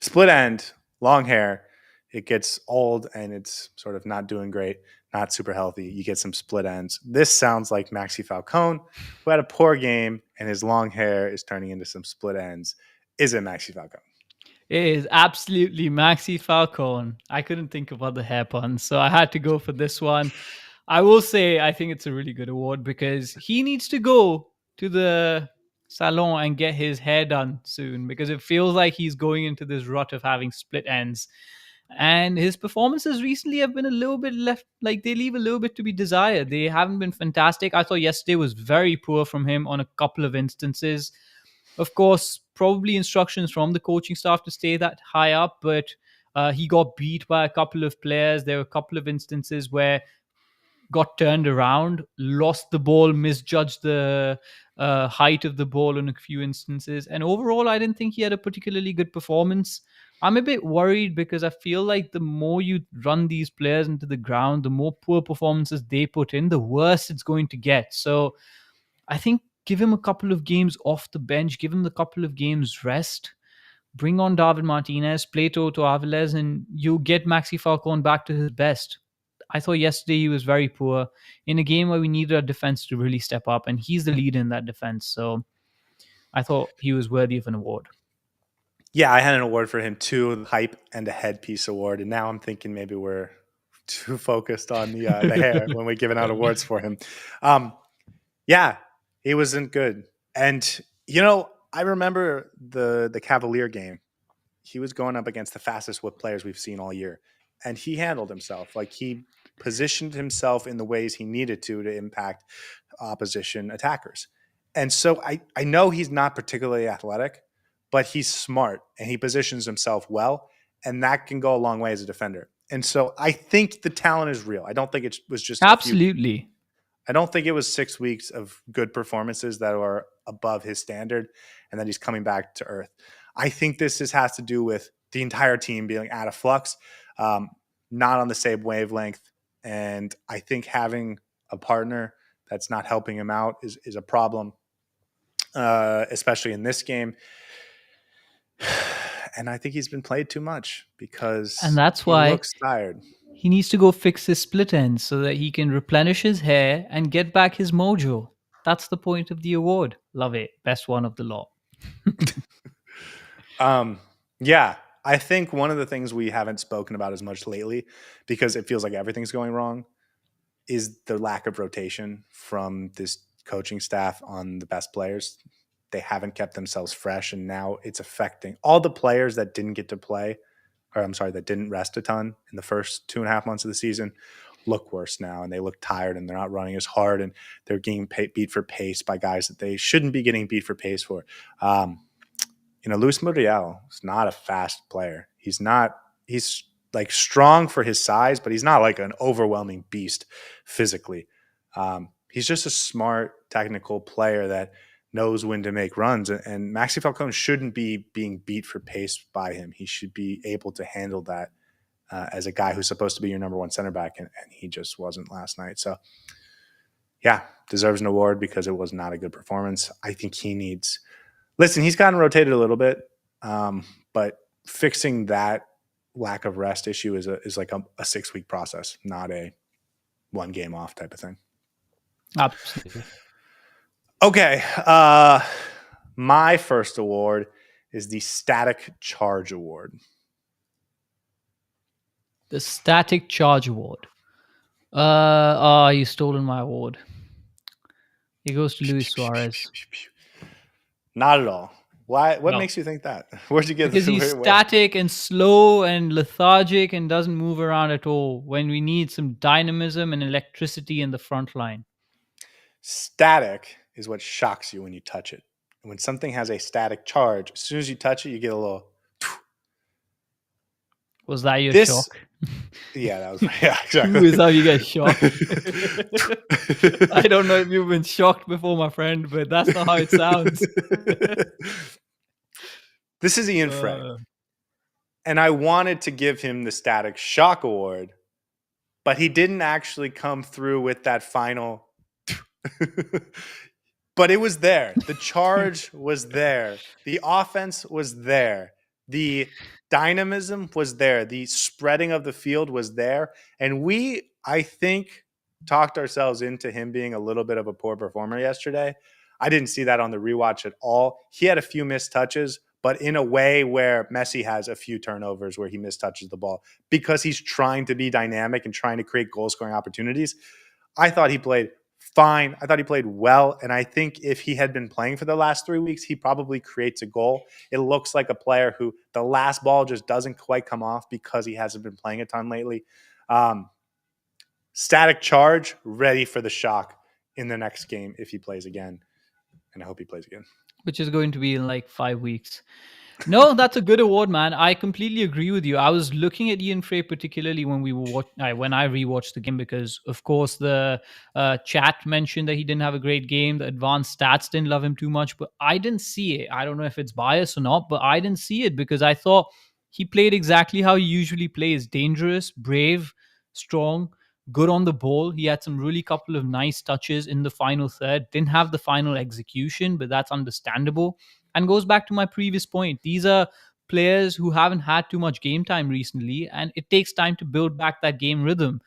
Split end, long hair. It gets old and it's sort of not doing great, not super healthy. You get some split ends. This sounds like Maxi Falcone, who had a poor game and his long hair is turning into some split ends. Is it Maxi Falcone?
It is absolutely Maxi Falcone. I couldn't think of other hair puns, so I had to go for this one. I will say I think it's a really good award because he needs to go to the salon and get his hair done soon, because it feels like he's going into this rut of having split ends. And his performances recently have been a little bit left, like they leave a little bit to be desired. They haven't been fantastic. I thought yesterday was very poor from him on a couple of instances. Of course, probably instructions from the coaching staff to stay that high up, but he got beat by a couple of players. There were a couple of instances where got turned around, lost the ball, misjudged the height of the ball in a few instances. And overall, I didn't think he had a particularly good performance. I'm a bit worried because I feel like the more you run these players into the ground, the more poor performances they put in, the worse it's going to get. So I think give him a couple of games off the bench, give him a couple of games rest, bring on David Martinez, play Toto Aviles, and you get Maxi Falcone back to his best. I thought yesterday he was very poor in a game where we needed our defense to really step up, and he's the leader in that defense. So I thought he was worthy of an award.
Yeah, I had an award for him too, the hype and a headpiece award. And now I'm thinking maybe we're too focused on the hair when we're giving out awards for him. Yeah, he wasn't good. And, I remember the Cavalier game. He was going up against the fastest whip players we've seen all year. And he handled himself. Like, he positioned himself in the ways he needed to impact opposition attackers. And so I know he's not particularly athletic, but he's smart and he positions himself well. And that can go a long way as a defender. And so I think the talent is real. I don't think it was just
Absolutely.
I don't think it was 6 weeks of good performances that are above his standard and then he's coming back to earth. I think this has to do with the entire team being out of flux, not on the same wavelength. And I think having a partner that's not helping him out is a problem, especially in this game. And I think he's been played too much because
And that's
he
why
looks tired.
he needs to go fix his split ends so that he can replenish his hair and get back his mojo. That's the point of the award. Love it. Best one of the lot.
Yeah, I think one of the things we haven't spoken about as much lately, because it feels like everything's going wrong, is the lack of rotation from this coaching staff on the best players. They haven't kept themselves fresh, and now it's affecting all the players that didn't get to play, or I'm sorry, that didn't rest a ton in the first 2.5 months of the season, look worse now, and they look tired, and they're not running as hard, and they're getting beat for pace by guys that they shouldn't be getting beat for pace for. Luis Muriel is not a fast player. He's like strong for his size, but he's not like an overwhelming beast physically. He's just a smart, technical player that knows when to make runs. And Maxi Falcone shouldn't be being beat for pace by him. He should be able to handle that as a guy who's supposed to be your number one center back, and he just wasn't last night. So, yeah, deserves an award because it was not a good performance. I think he needs – listen, he's gotten rotated a little bit, but fixing that lack of rest issue is like a 6-week process, not a one game off type of thing.
Absolutely.
Okay. My first award is the Static Charge Award.
The Static Charge Award. You've stolen my award. It goes to Luis Suárez.
Not at all. Why? What
No.
makes you think that? Where'd you get
Because
this?
he's static and slow and lethargic and doesn't move around at all when we need some dynamism and electricity in the front line.
Static is what shocks you when you touch it. And when something has a static charge, as soon as you touch it, you get a little.
Was that your shock?
Yeah, that was. Yeah, exactly.
Who is how you get shocked? I don't know if you've been shocked before, my friend, but that's not how it sounds.
This is Ian Frey. And I wanted to give him the Static Shock Award, but he didn't actually come through with that final. But it was there. The charge was there. The offense was there. The dynamism was there. The spreading of the field was there. And we, I think, talked ourselves into him being a little bit of a poor performer yesterday. I didn't see that on the rewatch at all. He had a few missed touches, but in a way where Messi has a few turnovers where he mistouches the ball because he's trying to be dynamic and trying to create goal-scoring opportunities. I thought he played fine. I thought he played well. And I think if he had been playing for the last 3 weeks, he probably creates a goal. It looks like a player who the last ball just doesn't quite come off because he hasn't been playing a ton lately. Static charge, ready for the shock in the next game if he plays again. And I hope he plays again.
Which is going to be in like 5 weeks. No, that's a good award, man. I completely agree with you. I was looking at Ian Frey particularly when when I rewatched the game, because of course the chat mentioned that he didn't have a great game. The advanced stats didn't love him too much, but I didn't see it. I don't know if it's bias or not, but I didn't see it because I thought he played exactly how he usually plays: dangerous, brave, strong, good on the ball. He had some really couple of nice touches in the final third. Didn't have the final execution, but that's understandable. And goes back to my previous point. These are players who haven't had too much game time recently, and it takes time to build back that game rhythm,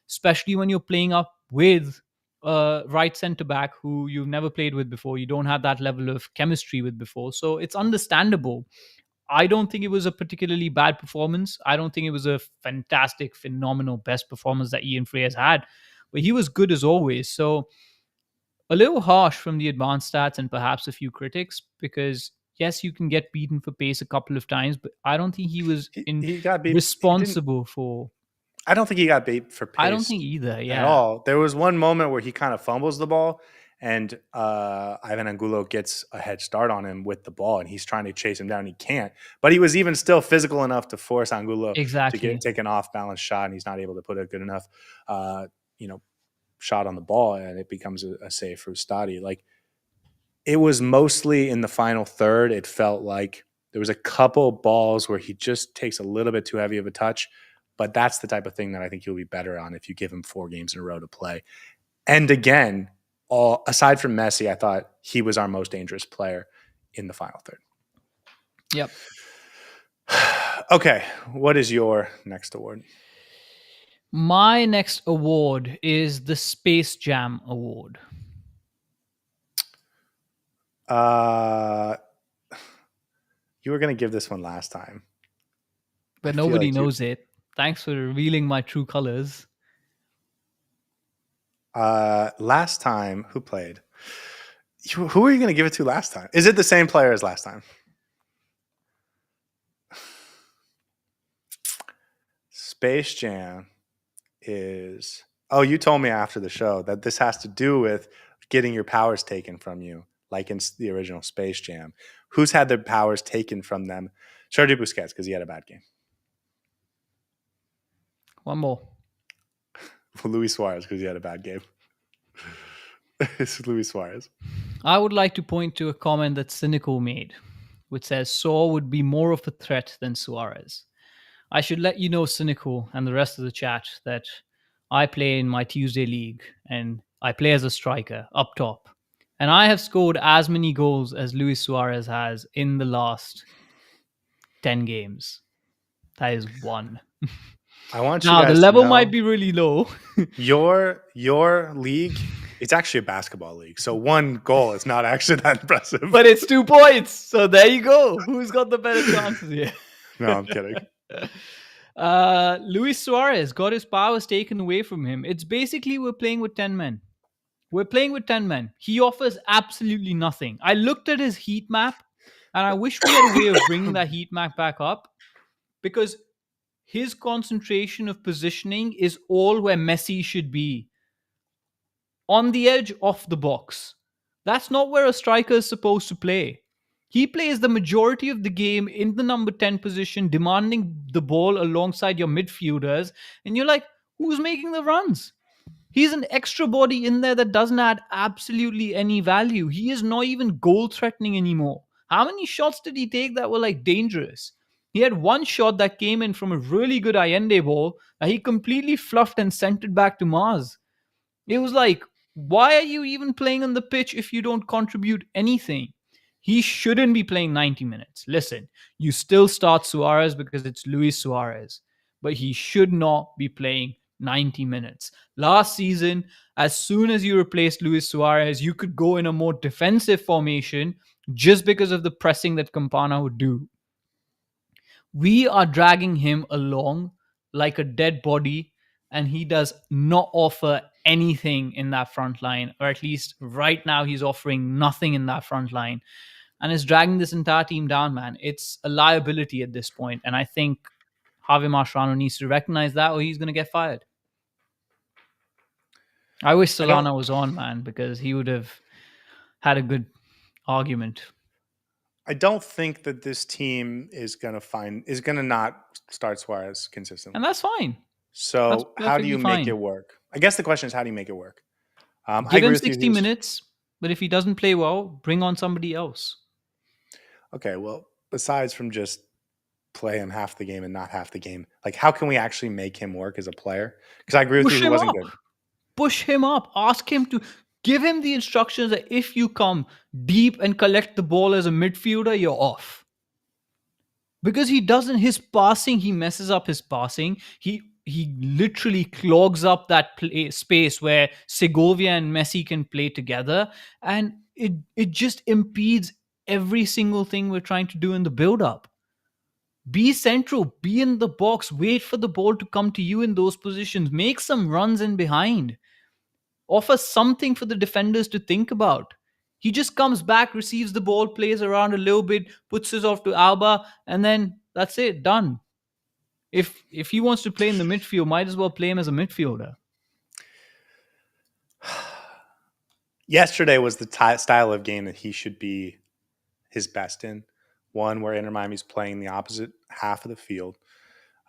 especially when you're playing up with a right centre back who you've never played with before. You don't have that level of chemistry with before. So it's understandable. I don't think it was a particularly bad performance. I don't think it was a fantastic, phenomenal, best performance that Ian Frey has had, but he was good as always. So a little harsh from the advanced stats and perhaps a few critics, because yes, you can get beaten for pace a couple of times, but I don't think he was
He got beat.
responsible for.
I don't think he got beat for
I don't
pace
think either.
at
Yeah,
all. There was one moment where he kind of fumbles the ball, and Ivan Angulo gets a head start on him with the ball, and he's trying to chase him down. He can't, but he was even still physical enough to force Angulo to
exactly.
take an off balance shot, and he's not able to put a good enough, you know, shot on the ball, and it becomes a save for Ustari. Like, it was mostly in the final third. It felt like there was a couple balls where he just takes a little bit too heavy of a touch, but that's the type of thing that I think he'll be better on if you give him 4 games in a row to play. And again, aside from Messi, I thought he was our most dangerous player in the final third.
Yep.
Okay, what is your next award?
My next award is the Space Jam Award.
You were going to give this one last time,
But nobody knows it. Thanks for revealing my true colors.
Last time, who played? Who were you going to give it to last time? Is it the same player as last time? Space Jam is... Oh, you told me after the show that this has to do with getting your powers taken from you, like in the original Space Jam. Who's had their powers taken from them? Sergey Bushquez, because he had a bad game.
One more.
Luis Suárez, because he had a bad game. It's Luis Suárez.
I would like to point to a comment that Cynical made, which says Saur would be more of a threat than Suárez. I should let you know, Cynical, and the rest of the chat, that I play in my Tuesday league, and I play as a striker up top. And I have scored as many goals as Luis Suárez has in the last 10 games. That is one.
I want you
Now,
guys
the level
to know,
might be really low.
your league, it's actually a basketball league. So 1 goal is not actually that impressive.
But it's 2 points. So there you go. Who's got the better chances here?
No, I'm kidding.
Luis Suárez got his powers taken away from him. It's basically we're playing with 10 men. We're playing with 10 men. He offers absolutely nothing. I looked at his heat map, and I wish we had a way of bringing that heat map back up, because his concentration of positioning is all where Messi should be. On the edge of the box. That's not where a striker is supposed to play. He plays the majority of the game in the number 10 position, demanding the ball alongside your midfielders. And you're like, who's making the runs? He's an extra body in there that doesn't add absolutely any value. He is not even goal threatening anymore. How many shots did he take that were like dangerous? He had one shot that came in from a really good Allende ball that he completely fluffed and sent it back to Mars. It was like, why are you even playing on the pitch if you don't contribute anything? He shouldn't be playing 90 minutes. Listen, you still start Suárez because it's Luis Suárez, but he should not be playing 90 minutes. Last season, as soon as you replaced Luis Suárez, you could go in a more defensive formation just because of the pressing that Campana would do. We are dragging him along like a dead body, and he does not offer anything in that front line, or at least right now he's offering nothing in that front line, and is dragging this entire team down, man. It's a liability at this point, and I think Javier Mascherano needs to recognize that, or he's going to get fired. I wish
I don't
Solana was on, man, because he would have had a good argument.
I don't think that this team is gonna not start Suarez
And
consistently.
that's fine. That's
So how do
perfectly
you make it
fine.
work? I guess the question is, how do you make it work? I
Give
agree
him
with you.
60 minutes, but if he doesn't play well, bring on somebody else.
Okay. Well, besides from just play him half the game and not half the game, like how can we actually make him work as a player? Because I agree with you,
Push
he
him
wasn't
up.
good.
Push him up. Ask him to give him the instructions that if you come deep and collect the ball as a midfielder, you're off. Because he doesn't, his passing, he messes up his passing. He literally clogs up that space where Segovia and Messi can play together, and it just impedes every single thing we're trying to do in the build up. Be central, be in the box, wait for the ball to come to you in those positions, make some runs in behind, offer something for the defenders to think about. He just comes back, receives the ball, plays around a little bit, puts it off to Alba, and then that's it, done. If he wants to play in the midfield, might as well play him as a midfielder.
Yesterday was the style of game that he should be his best in. One where Inter Miami's playing the opposite half of the field.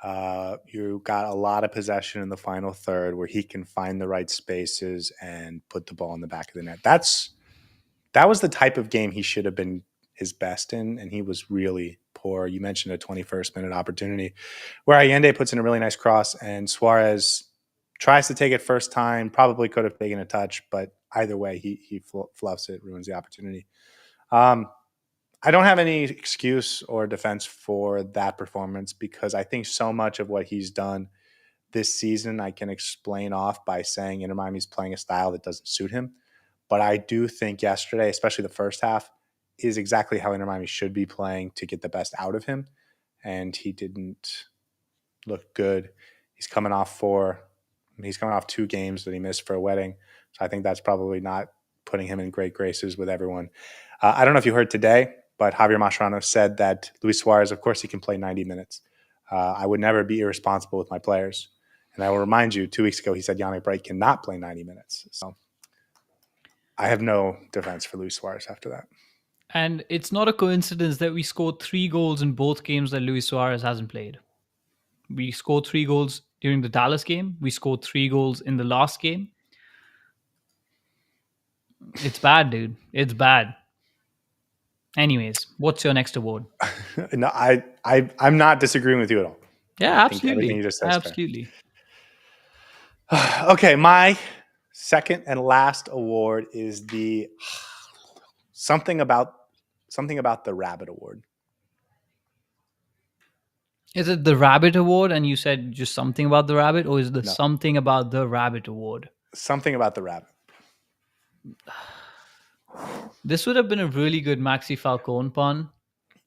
You got a lot of possession in the final third where he can find the right spaces and put the ball in the back of the net. That was the type of game he should have been his best in, and he was really poor. You mentioned a 21st minute opportunity where Allende puts in a really nice cross, and Suarez tries to take it first time, probably could have taken a touch, but either way, he fluffs it, ruins the opportunity. I don't have any excuse or defense for that performance because I think so much of what he's done this season I can explain off by saying Inter Miami's playing a style that doesn't suit him. But I do think yesterday, especially the first half, is exactly how Inter Miami should be playing to get the best out of him. And he didn't look good. He's coming off 2 games that he missed for a wedding. So I think that's probably not putting him in great graces with everyone. I don't know if you heard today, but Javier Mascherano said that Luis Suarez, of course, he can play 90 minutes. I would never be irresponsible with my players. And I will remind you, 2 weeks ago, he said Yannick Bright cannot play 90 minutes. So I have no defense for Luis Suarez after that.
And it's not a coincidence that we scored 3 goals in both games that Luis Suarez hasn't played. We scored 3 goals during the Dallas game. We scored 3 goals in the last game. It's bad, dude. It's bad. Anyways, what's your next award?
No, I'm not disagreeing with you at all.
Yeah,
I think everything
absolutely.
you just said is fair.
Absolutely.
Okay, my second and last award is the something about the Rabbit Award.
Is it the Rabbit Award and you said just something about the rabbit, or is the
No.
something about the Rabbit Award?
Something about the rabbit.
This would have been a really good Maxi Falcone pun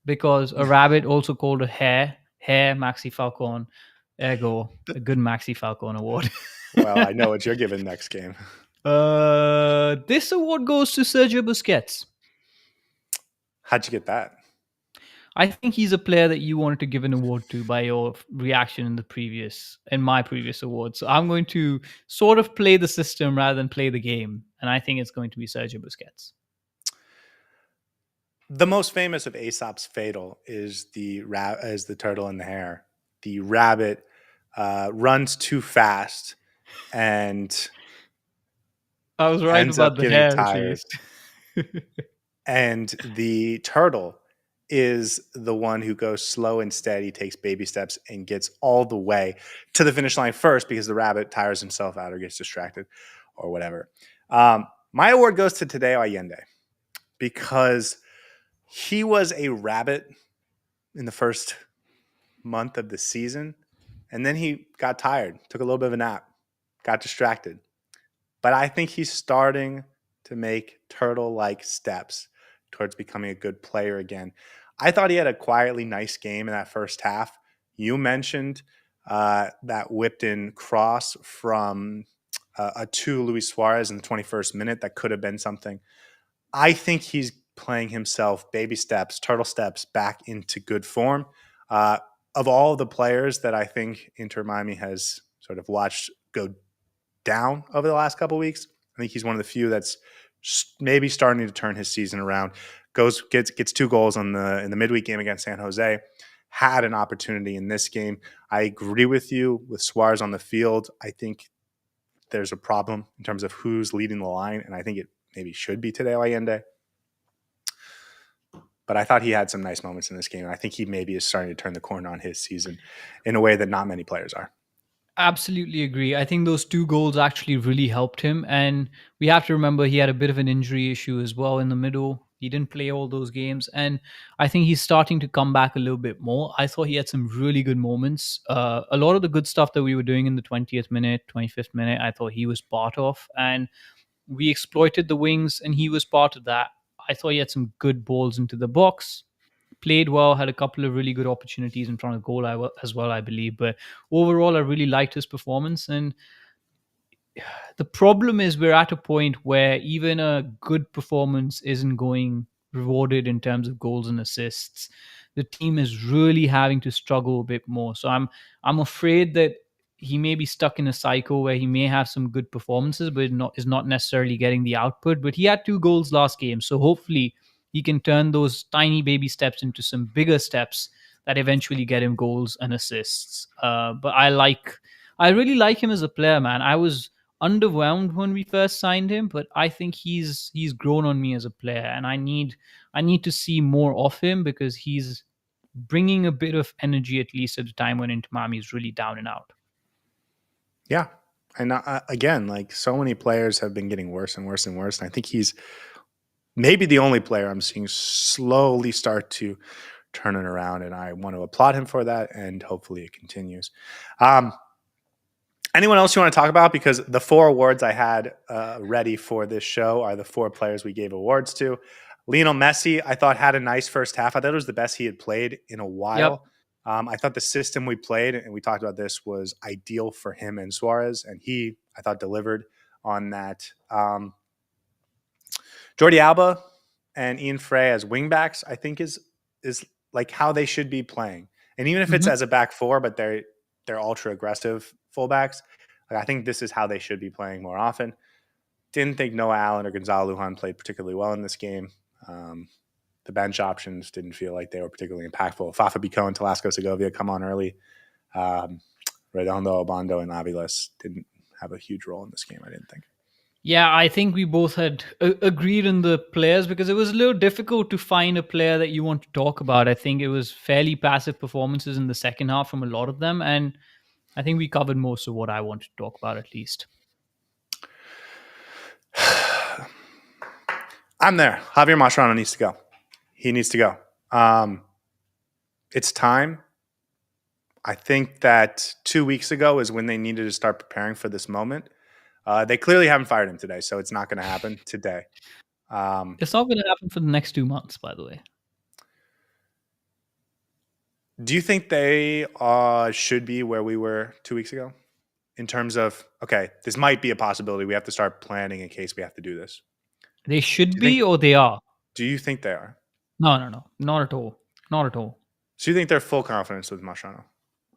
because a rabbit also called a hare Maxi Falcone. Ergo, a good Maxi Falcone award.
Well, I know what you're giving next game.
This award goes to Sergey Busquets.
How'd you get that?
I think he's a player that you wanted to give an award to by your reaction in my previous award. So I'm going to sort of play the system rather than play the game, and I think it's going to be Sergio Busquets.
The most famous of Aesop's Fatal is the turtle and the hare. The rabbit runs too fast and
I was right
ends
about
up
the
getting
hare, at
tired.
least.
And the turtle is the one who goes slow and steady, takes baby steps, and gets all the way to the finish line first because the rabbit tires himself out or gets distracted or whatever. My award goes to Tadeo Allende because he was a rabbit in the first month of the season, and then he got tired, took a little bit of a nap, got distracted. But I think he's starting to make turtle-like steps towards becoming a good player again. I thought he had a quietly nice game in that first half. You mentioned that whipped-in cross from a 2 Luis Suarez in the 21st minute that could have been something. I think he's playing himself baby steps, turtle steps back into good form. Of all the players that I think Inter Miami has sort of watched go down over the last couple of weeks, I think he's one of the few that's maybe starting to turn his season around. Gets 2 goals in the midweek game against San Jose. Had an opportunity in this game. I agree with you with Suarez on the field. I think there's a problem in terms of who's leading the line, and I think it maybe should be Tadeo Allende. But I thought he had some nice moments in this game, and I think he maybe is starting to turn the corner on his season in a way that not many players are.
Absolutely agree. I think those 2 goals actually really helped him. And we have to remember he had a bit of an injury issue as well in the middle. He didn't play all those games. And I think he's starting to come back a little bit more. I thought he had some really good moments. A lot of the good stuff that we were doing in the 20th minute, 25th minute, I thought he was part of. And we exploited the wings, and he was part of that. I thought he had some good balls into the box, played well, had a couple of really good opportunities in front of goal as well, I believe. But overall, I really liked his performance. And the problem is we're at a point where even a good performance isn't going rewarded in terms of goals and assists. The team is really having to struggle a bit more. So I'm afraid that he may be stuck in a cycle where he may have some good performances, but is not necessarily getting the output. But he had 2 goals last game, so hopefully he can turn those tiny baby steps into some bigger steps that eventually get him goals and assists. But I really like him as a player, man. I was underwhelmed when we first signed him, but I think he's grown on me as a player, and I need to see more of him because he's bringing a bit of energy, at least at a time when Inter Miami is really down and out.
Yeah. And again, like so many players have been getting worse and worse and worse. And I think he's maybe the only player I'm seeing slowly start to turn it around. And I want to applaud him for that. And hopefully it continues. Anyone else you want to talk about? Because the 4 awards I had ready for this show are the 4 players we gave awards to. Lionel Messi, I thought, had a nice first half. I thought it was the best he had played in a while.
Yep.
I thought the system we played, and we talked about this, was ideal for him and Suarez, and he, I thought, delivered on that. Jordi Alba and Ian Frey as wingbacks, I think, is like how they should be playing. And even if it's as a back 4, but they're ultra aggressive fullbacks, like, I think this is how they should be playing more often. Didn't think Noah Allen or Gonzalo Lujan played particularly well in this game. The bench options didn't feel like they were particularly impactful. Fafa Bicon and Talasco Segovia come on early. Redondo, Obando, and Aviles didn't have a huge role in this game, I didn't think.
Yeah, I think we both had agreed on the players because it was a little difficult to find a player that you want to talk about. I think it was fairly passive performances in the second half from a lot of them, and I think we covered most of what I wanted to talk about, at least.
I'm there. Javier Mascherano needs to go. He needs to go. It's time. I think that 2 weeks ago is when they needed to start preparing for this moment. They clearly haven't fired him today, so it's not going to happen today.
It's not going to happen for the next 2 months, by the way.
Do you think they should be where we were 2 weeks ago? In terms of, okay, this might be a possibility. We have to start planning in case we have to do this.
They should be, or they are?
Do you think they are?
No. Not at all. Not at all.
So you think they're full confidence with Mascherano?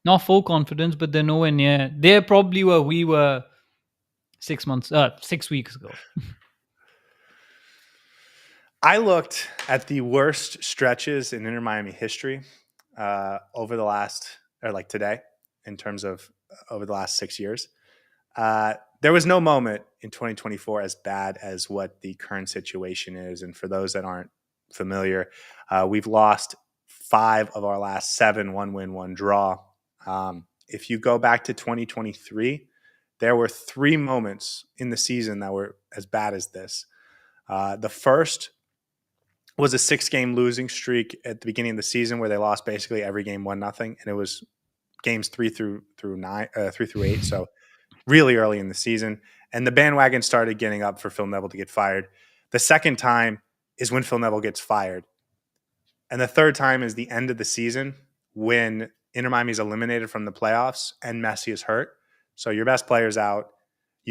Not full confidence, but they're nowhere near. They're probably where we were 6 weeks ago.
I looked at the worst stretches in Inter Miami history over the last, or like today, in terms of over the last 6 years. There was no moment in 2024 as bad as what the current situation is. And for those that aren't familiar, we've lost 5 of our last 7, 1 win, 1 draw. If you go back to 2023, there were 3 moments in the season that were as bad as this. The first was a 6-game losing streak at the beginning of the season where they lost basically every game 1-0, and it was games 3 through 8. So really early in the season, and the bandwagon started getting up for Phil Neville to get fired. The second time is when Phil Neville gets fired, and the third time is the end of the season when Inter Miami is eliminated from the playoffs and Messi is hurt. So your best player's out.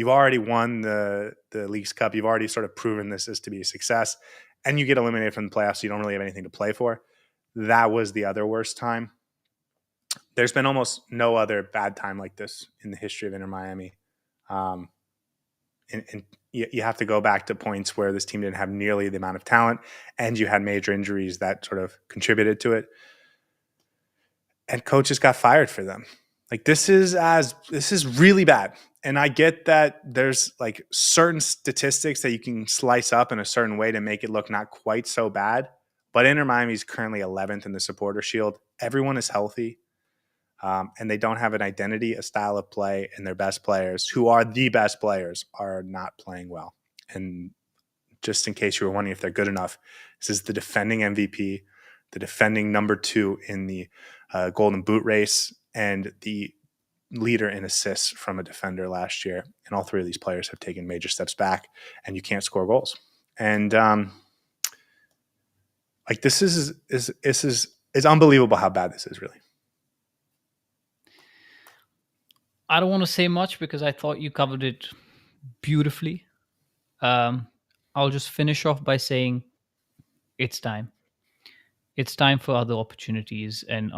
You've already won the Leagues Cup. You've already sort of proven this is to be a success, and you get eliminated from the playoffs, so you don't really have anything to play for. That was the other worst time. There's been almost no other bad time like this in the history of Inter Miami. And you have to go back to points where this team didn't have nearly the amount of talent, and you had major injuries that sort of contributed to it. And coaches got fired for them. Like this is really bad. And I get that there's like certain statistics that you can slice up in a certain way to make it look not quite so bad. But Inter Miami is currently 11th in the Supporter Shield. Everyone is healthy. And they don't have an identity, a style of play, and their best players, who are the best players, are not playing well. And just in case you were wondering if they're good enough, this is the defending MVP, the defending number 2 in the Golden Boot race, and the leader in assists from a defender last year. And all 3 of these players have taken major steps back, and you can't score goals. And like this is unbelievable how bad this is, really.
I don't want to say much because I thought you covered it beautifully. I'll just finish off by saying it's time. It's time for other opportunities and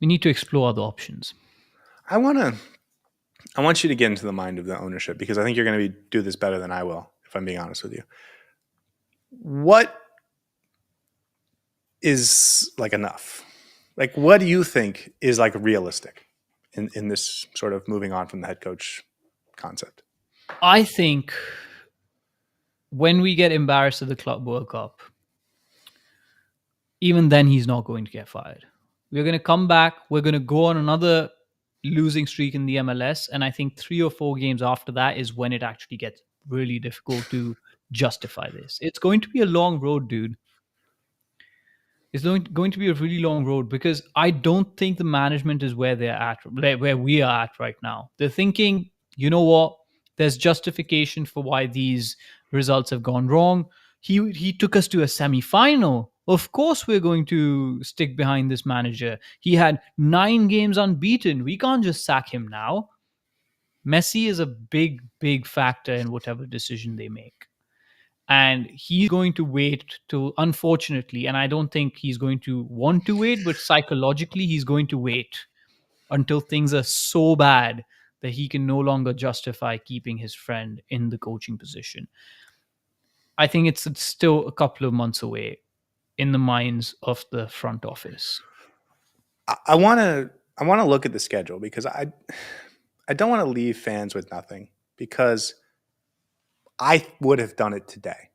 we need to explore other options.
I want you to get into the mind of the ownership, because I think you're going to do this better than I will, if I'm being honest with you. What is like enough? Like, what do you think is like realistic in this sort of moving on from the head coach concept?
I think when we get embarrassed at the Club World Cup, even then he's not going to get fired. We're going to come back. We're going to go on another losing streak in the MLS. And I think 3 or 4 games after that is when it actually gets really difficult to justify this. It's going to be a long road, dude. It's going to be a really long road, because I don't think the management is where we are at right now. They're thinking, you know what? There's justification for why these results have gone wrong. He took us to a semi-final. Of course, we're going to stick behind this manager. He had 9 games unbeaten. We can't just sack him now. Messi is a big, big factor in whatever decision they make. And he's going to wait till, unfortunately, and I don't think he's going to want to wait, but psychologically, he's going to wait until things are so bad that he can no longer justify keeping his friend in the coaching position. I think it's still a couple of months away in the minds of the front office.
I want to look at the schedule, because I don't want to leave fans with nothing, because I would have done it today.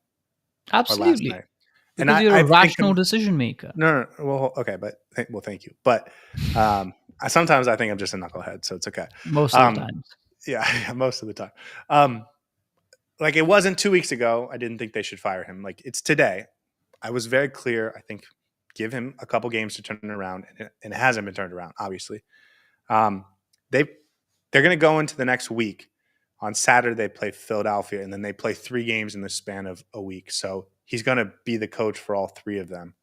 Absolutely.
Or last night.
Because you're a rational decision maker.
No. Well, okay, but thank you. But sometimes I think I'm just a knucklehead, so it's okay.
Most of the times.
Yeah, most of the time. Like, it wasn't 2 weeks ago I didn't think they should fire him. Like, it's today. I was very clear. I think give him a couple games to turn it around, and it hasn't been turned around, obviously. They're going to go into the next week. On Saturday, they play Philadelphia, and then they play 3 games in the span of a week. So he's going to be the coach for all 3 of them.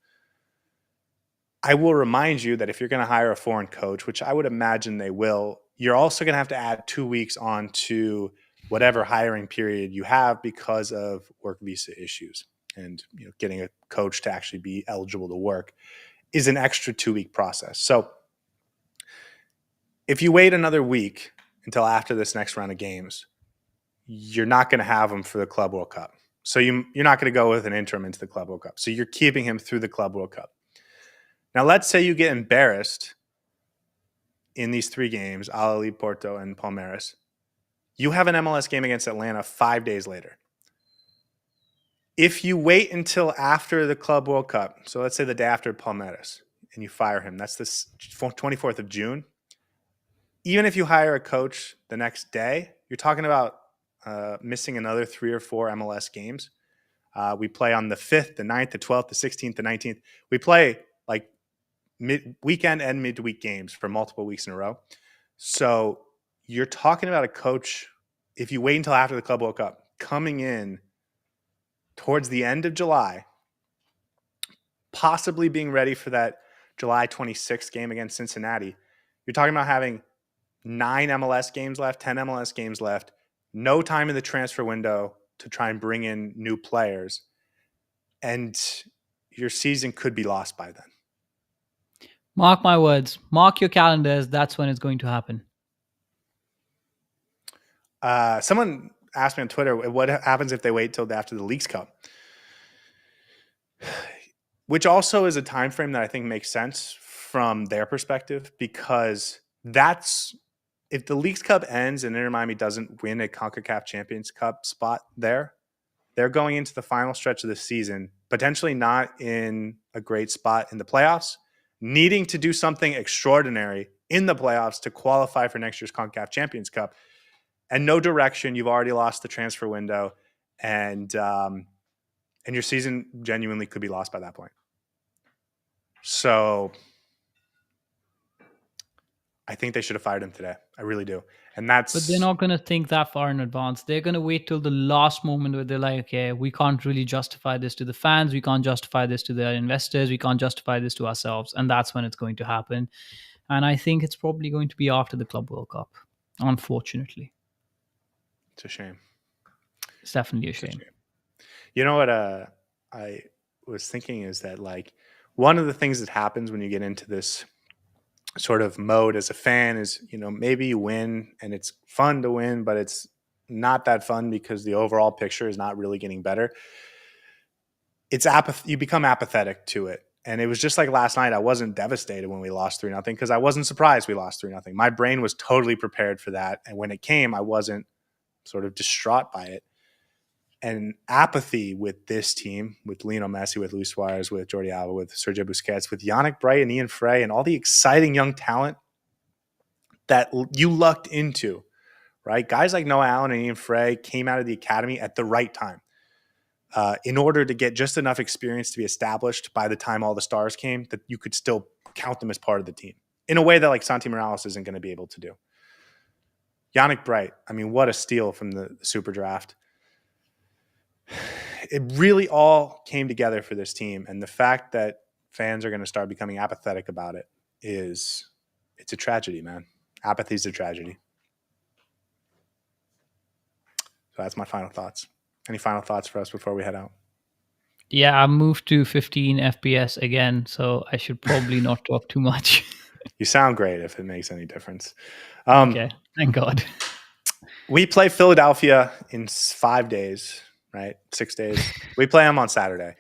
I will remind you that if you're going to hire a foreign coach, which I would imagine they will, you're also going to have to add 2 weeks on to whatever hiring period you have because of work visa issues. And getting a coach to actually be eligible to work is an extra 2-week process. So if you wait another week until after this next round of games, you're not going to have him for the Club World Cup. So you're not going to go with an interim into the Club World Cup. So you're keeping him through the Club World Cup. Now, let's say you get embarrassed in these 3 games, Al-Ahly, Porto, and Palmeiras. You have an MLS game against Atlanta 5 days later. If you wait until after the Club World Cup, so let's say the day after Palmeiras, and you fire him, that's the 24th of June. Even if you hire a coach the next day, you're talking about missing another 3 or 4 MLS games. We play on the 5th, the 9th, the 12th, the 16th, the 19th. We play like weekend and midweek games for multiple weeks in a row. So you're talking about a coach, if you wait until after the Club World Cup, coming in towards the end of July, possibly being ready for that July 26th game against Cincinnati. You're talking about having 9 MLS games left, 10 MLS games left, no time in the transfer window to try and bring in new players, and your season could be lost by then.
Mark my words. Mark your calendars. That's when it's going to happen.
Someone asked me on Twitter, what happens if they wait till after the Leagues Cup? Which also is a time frame that I think makes sense from their perspective, because that's if the Leagues Cup ends and Inter Miami doesn't win a CONCACAF Champions Cup spot there, they're going into the final stretch of the season, potentially not in a great spot in the playoffs, needing to do something extraordinary in the playoffs to qualify for next year's CONCACAF Champions Cup. And no direction. You've already lost the transfer window, and your season genuinely could be lost by that point. So I think they should have fired him today. I really do. And
But they're not going to think that far in advance. They're going to wait till the last moment where they're like, okay, we can't really justify this to the fans. We can't justify this to the investors. We can't justify this to ourselves. And that's when it's going to happen. And I think it's probably going to be after the Club World Cup, unfortunately.
It's a shame.
It's definitely a shame.
You know what I was thinking is that, like, one of the things that happens when you get into this sort of mode as a fan is, maybe you win and it's fun to win, but it's not that fun because the overall picture is not really getting better. It's you become apathetic to it. And it was just like last night. I wasn't devastated when we lost 3-0 because I wasn't surprised we lost 3-0. My brain was totally prepared for that. And when it came, I wasn't sort of distraught by it. And apathy with this team, with Lionel Messi, with Luis Suárez, with Jordi Alba, with Sergey Bushquez, with Yannick Bright and Ian Frey, and all the exciting young talent that you lucked into, right? Guys like Noah Allen and Ian Frey came out of the academy at the right time in order to get just enough experience to be established by the time all the stars came that you could still count them as part of the team in a way that, like, Santi Morales isn't going to be able to do. Yannick Bright, I mean, what a steal from the super draft. It really all came together for this team. And the fact that fans are going to start becoming apathetic about it it's a tragedy, man. Apathy is a tragedy. So that's my final thoughts. Any final thoughts for us before we head out?
Yeah, I moved to 15 FPS again, so I should probably not talk too much.
You sound great if it makes any difference.
Okay, thank God.
We play Philadelphia in 5 days. Right? 6 days. We play them on Saturday.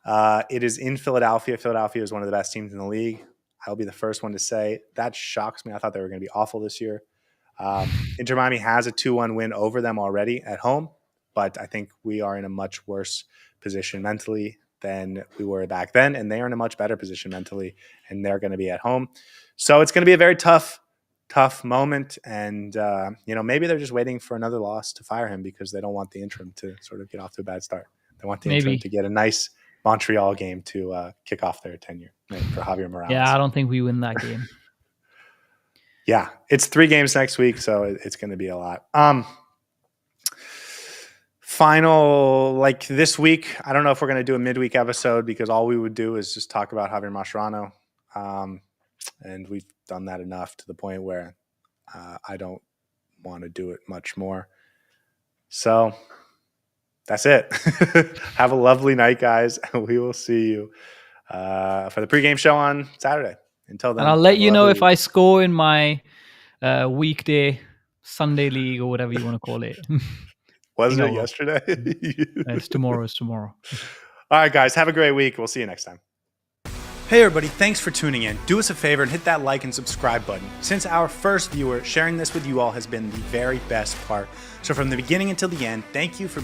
It is in Philadelphia. Philadelphia is one of the best teams in the league. I'll be the first one to say that shocks me. I thought they were going to be awful this year. Inter Miami has a 2-1 win over them already at home, but I think we are in a much worse position mentally than we were back then, and they are in a much better position mentally, and they're going to be at home. So it's going to be a very tough moment, and maybe they're just waiting for another loss to fire him because they don't want the interim to sort of get off to a bad start. They want the interim to get a nice Montreal game to kick off their tenure, right, for Javier Morales.
Yeah, I don't think we win that game.
Yeah, it's 3 games next week, so it's going to be a lot. Final, like this week, I don't know if we're going to do a midweek episode because all we would do is just talk about Javier Mascherano. And we've done that enough to the point where I don't want to do it much more. So that's it. Have a lovely night, guys. And we will see you for the pregame show on Saturday. Until then.
And I'll let you know if I score in my weekday Sunday league or whatever you want to call it.
Wasn't it yesterday?
It's tomorrow. All
right, guys. Have a great week. We'll see you next time. Hey everybody, thanks for tuning in. Do us a favor and hit that like and subscribe button. Since our first viewer, sharing this with you all has been the very best part. So from the beginning until the end, thank you for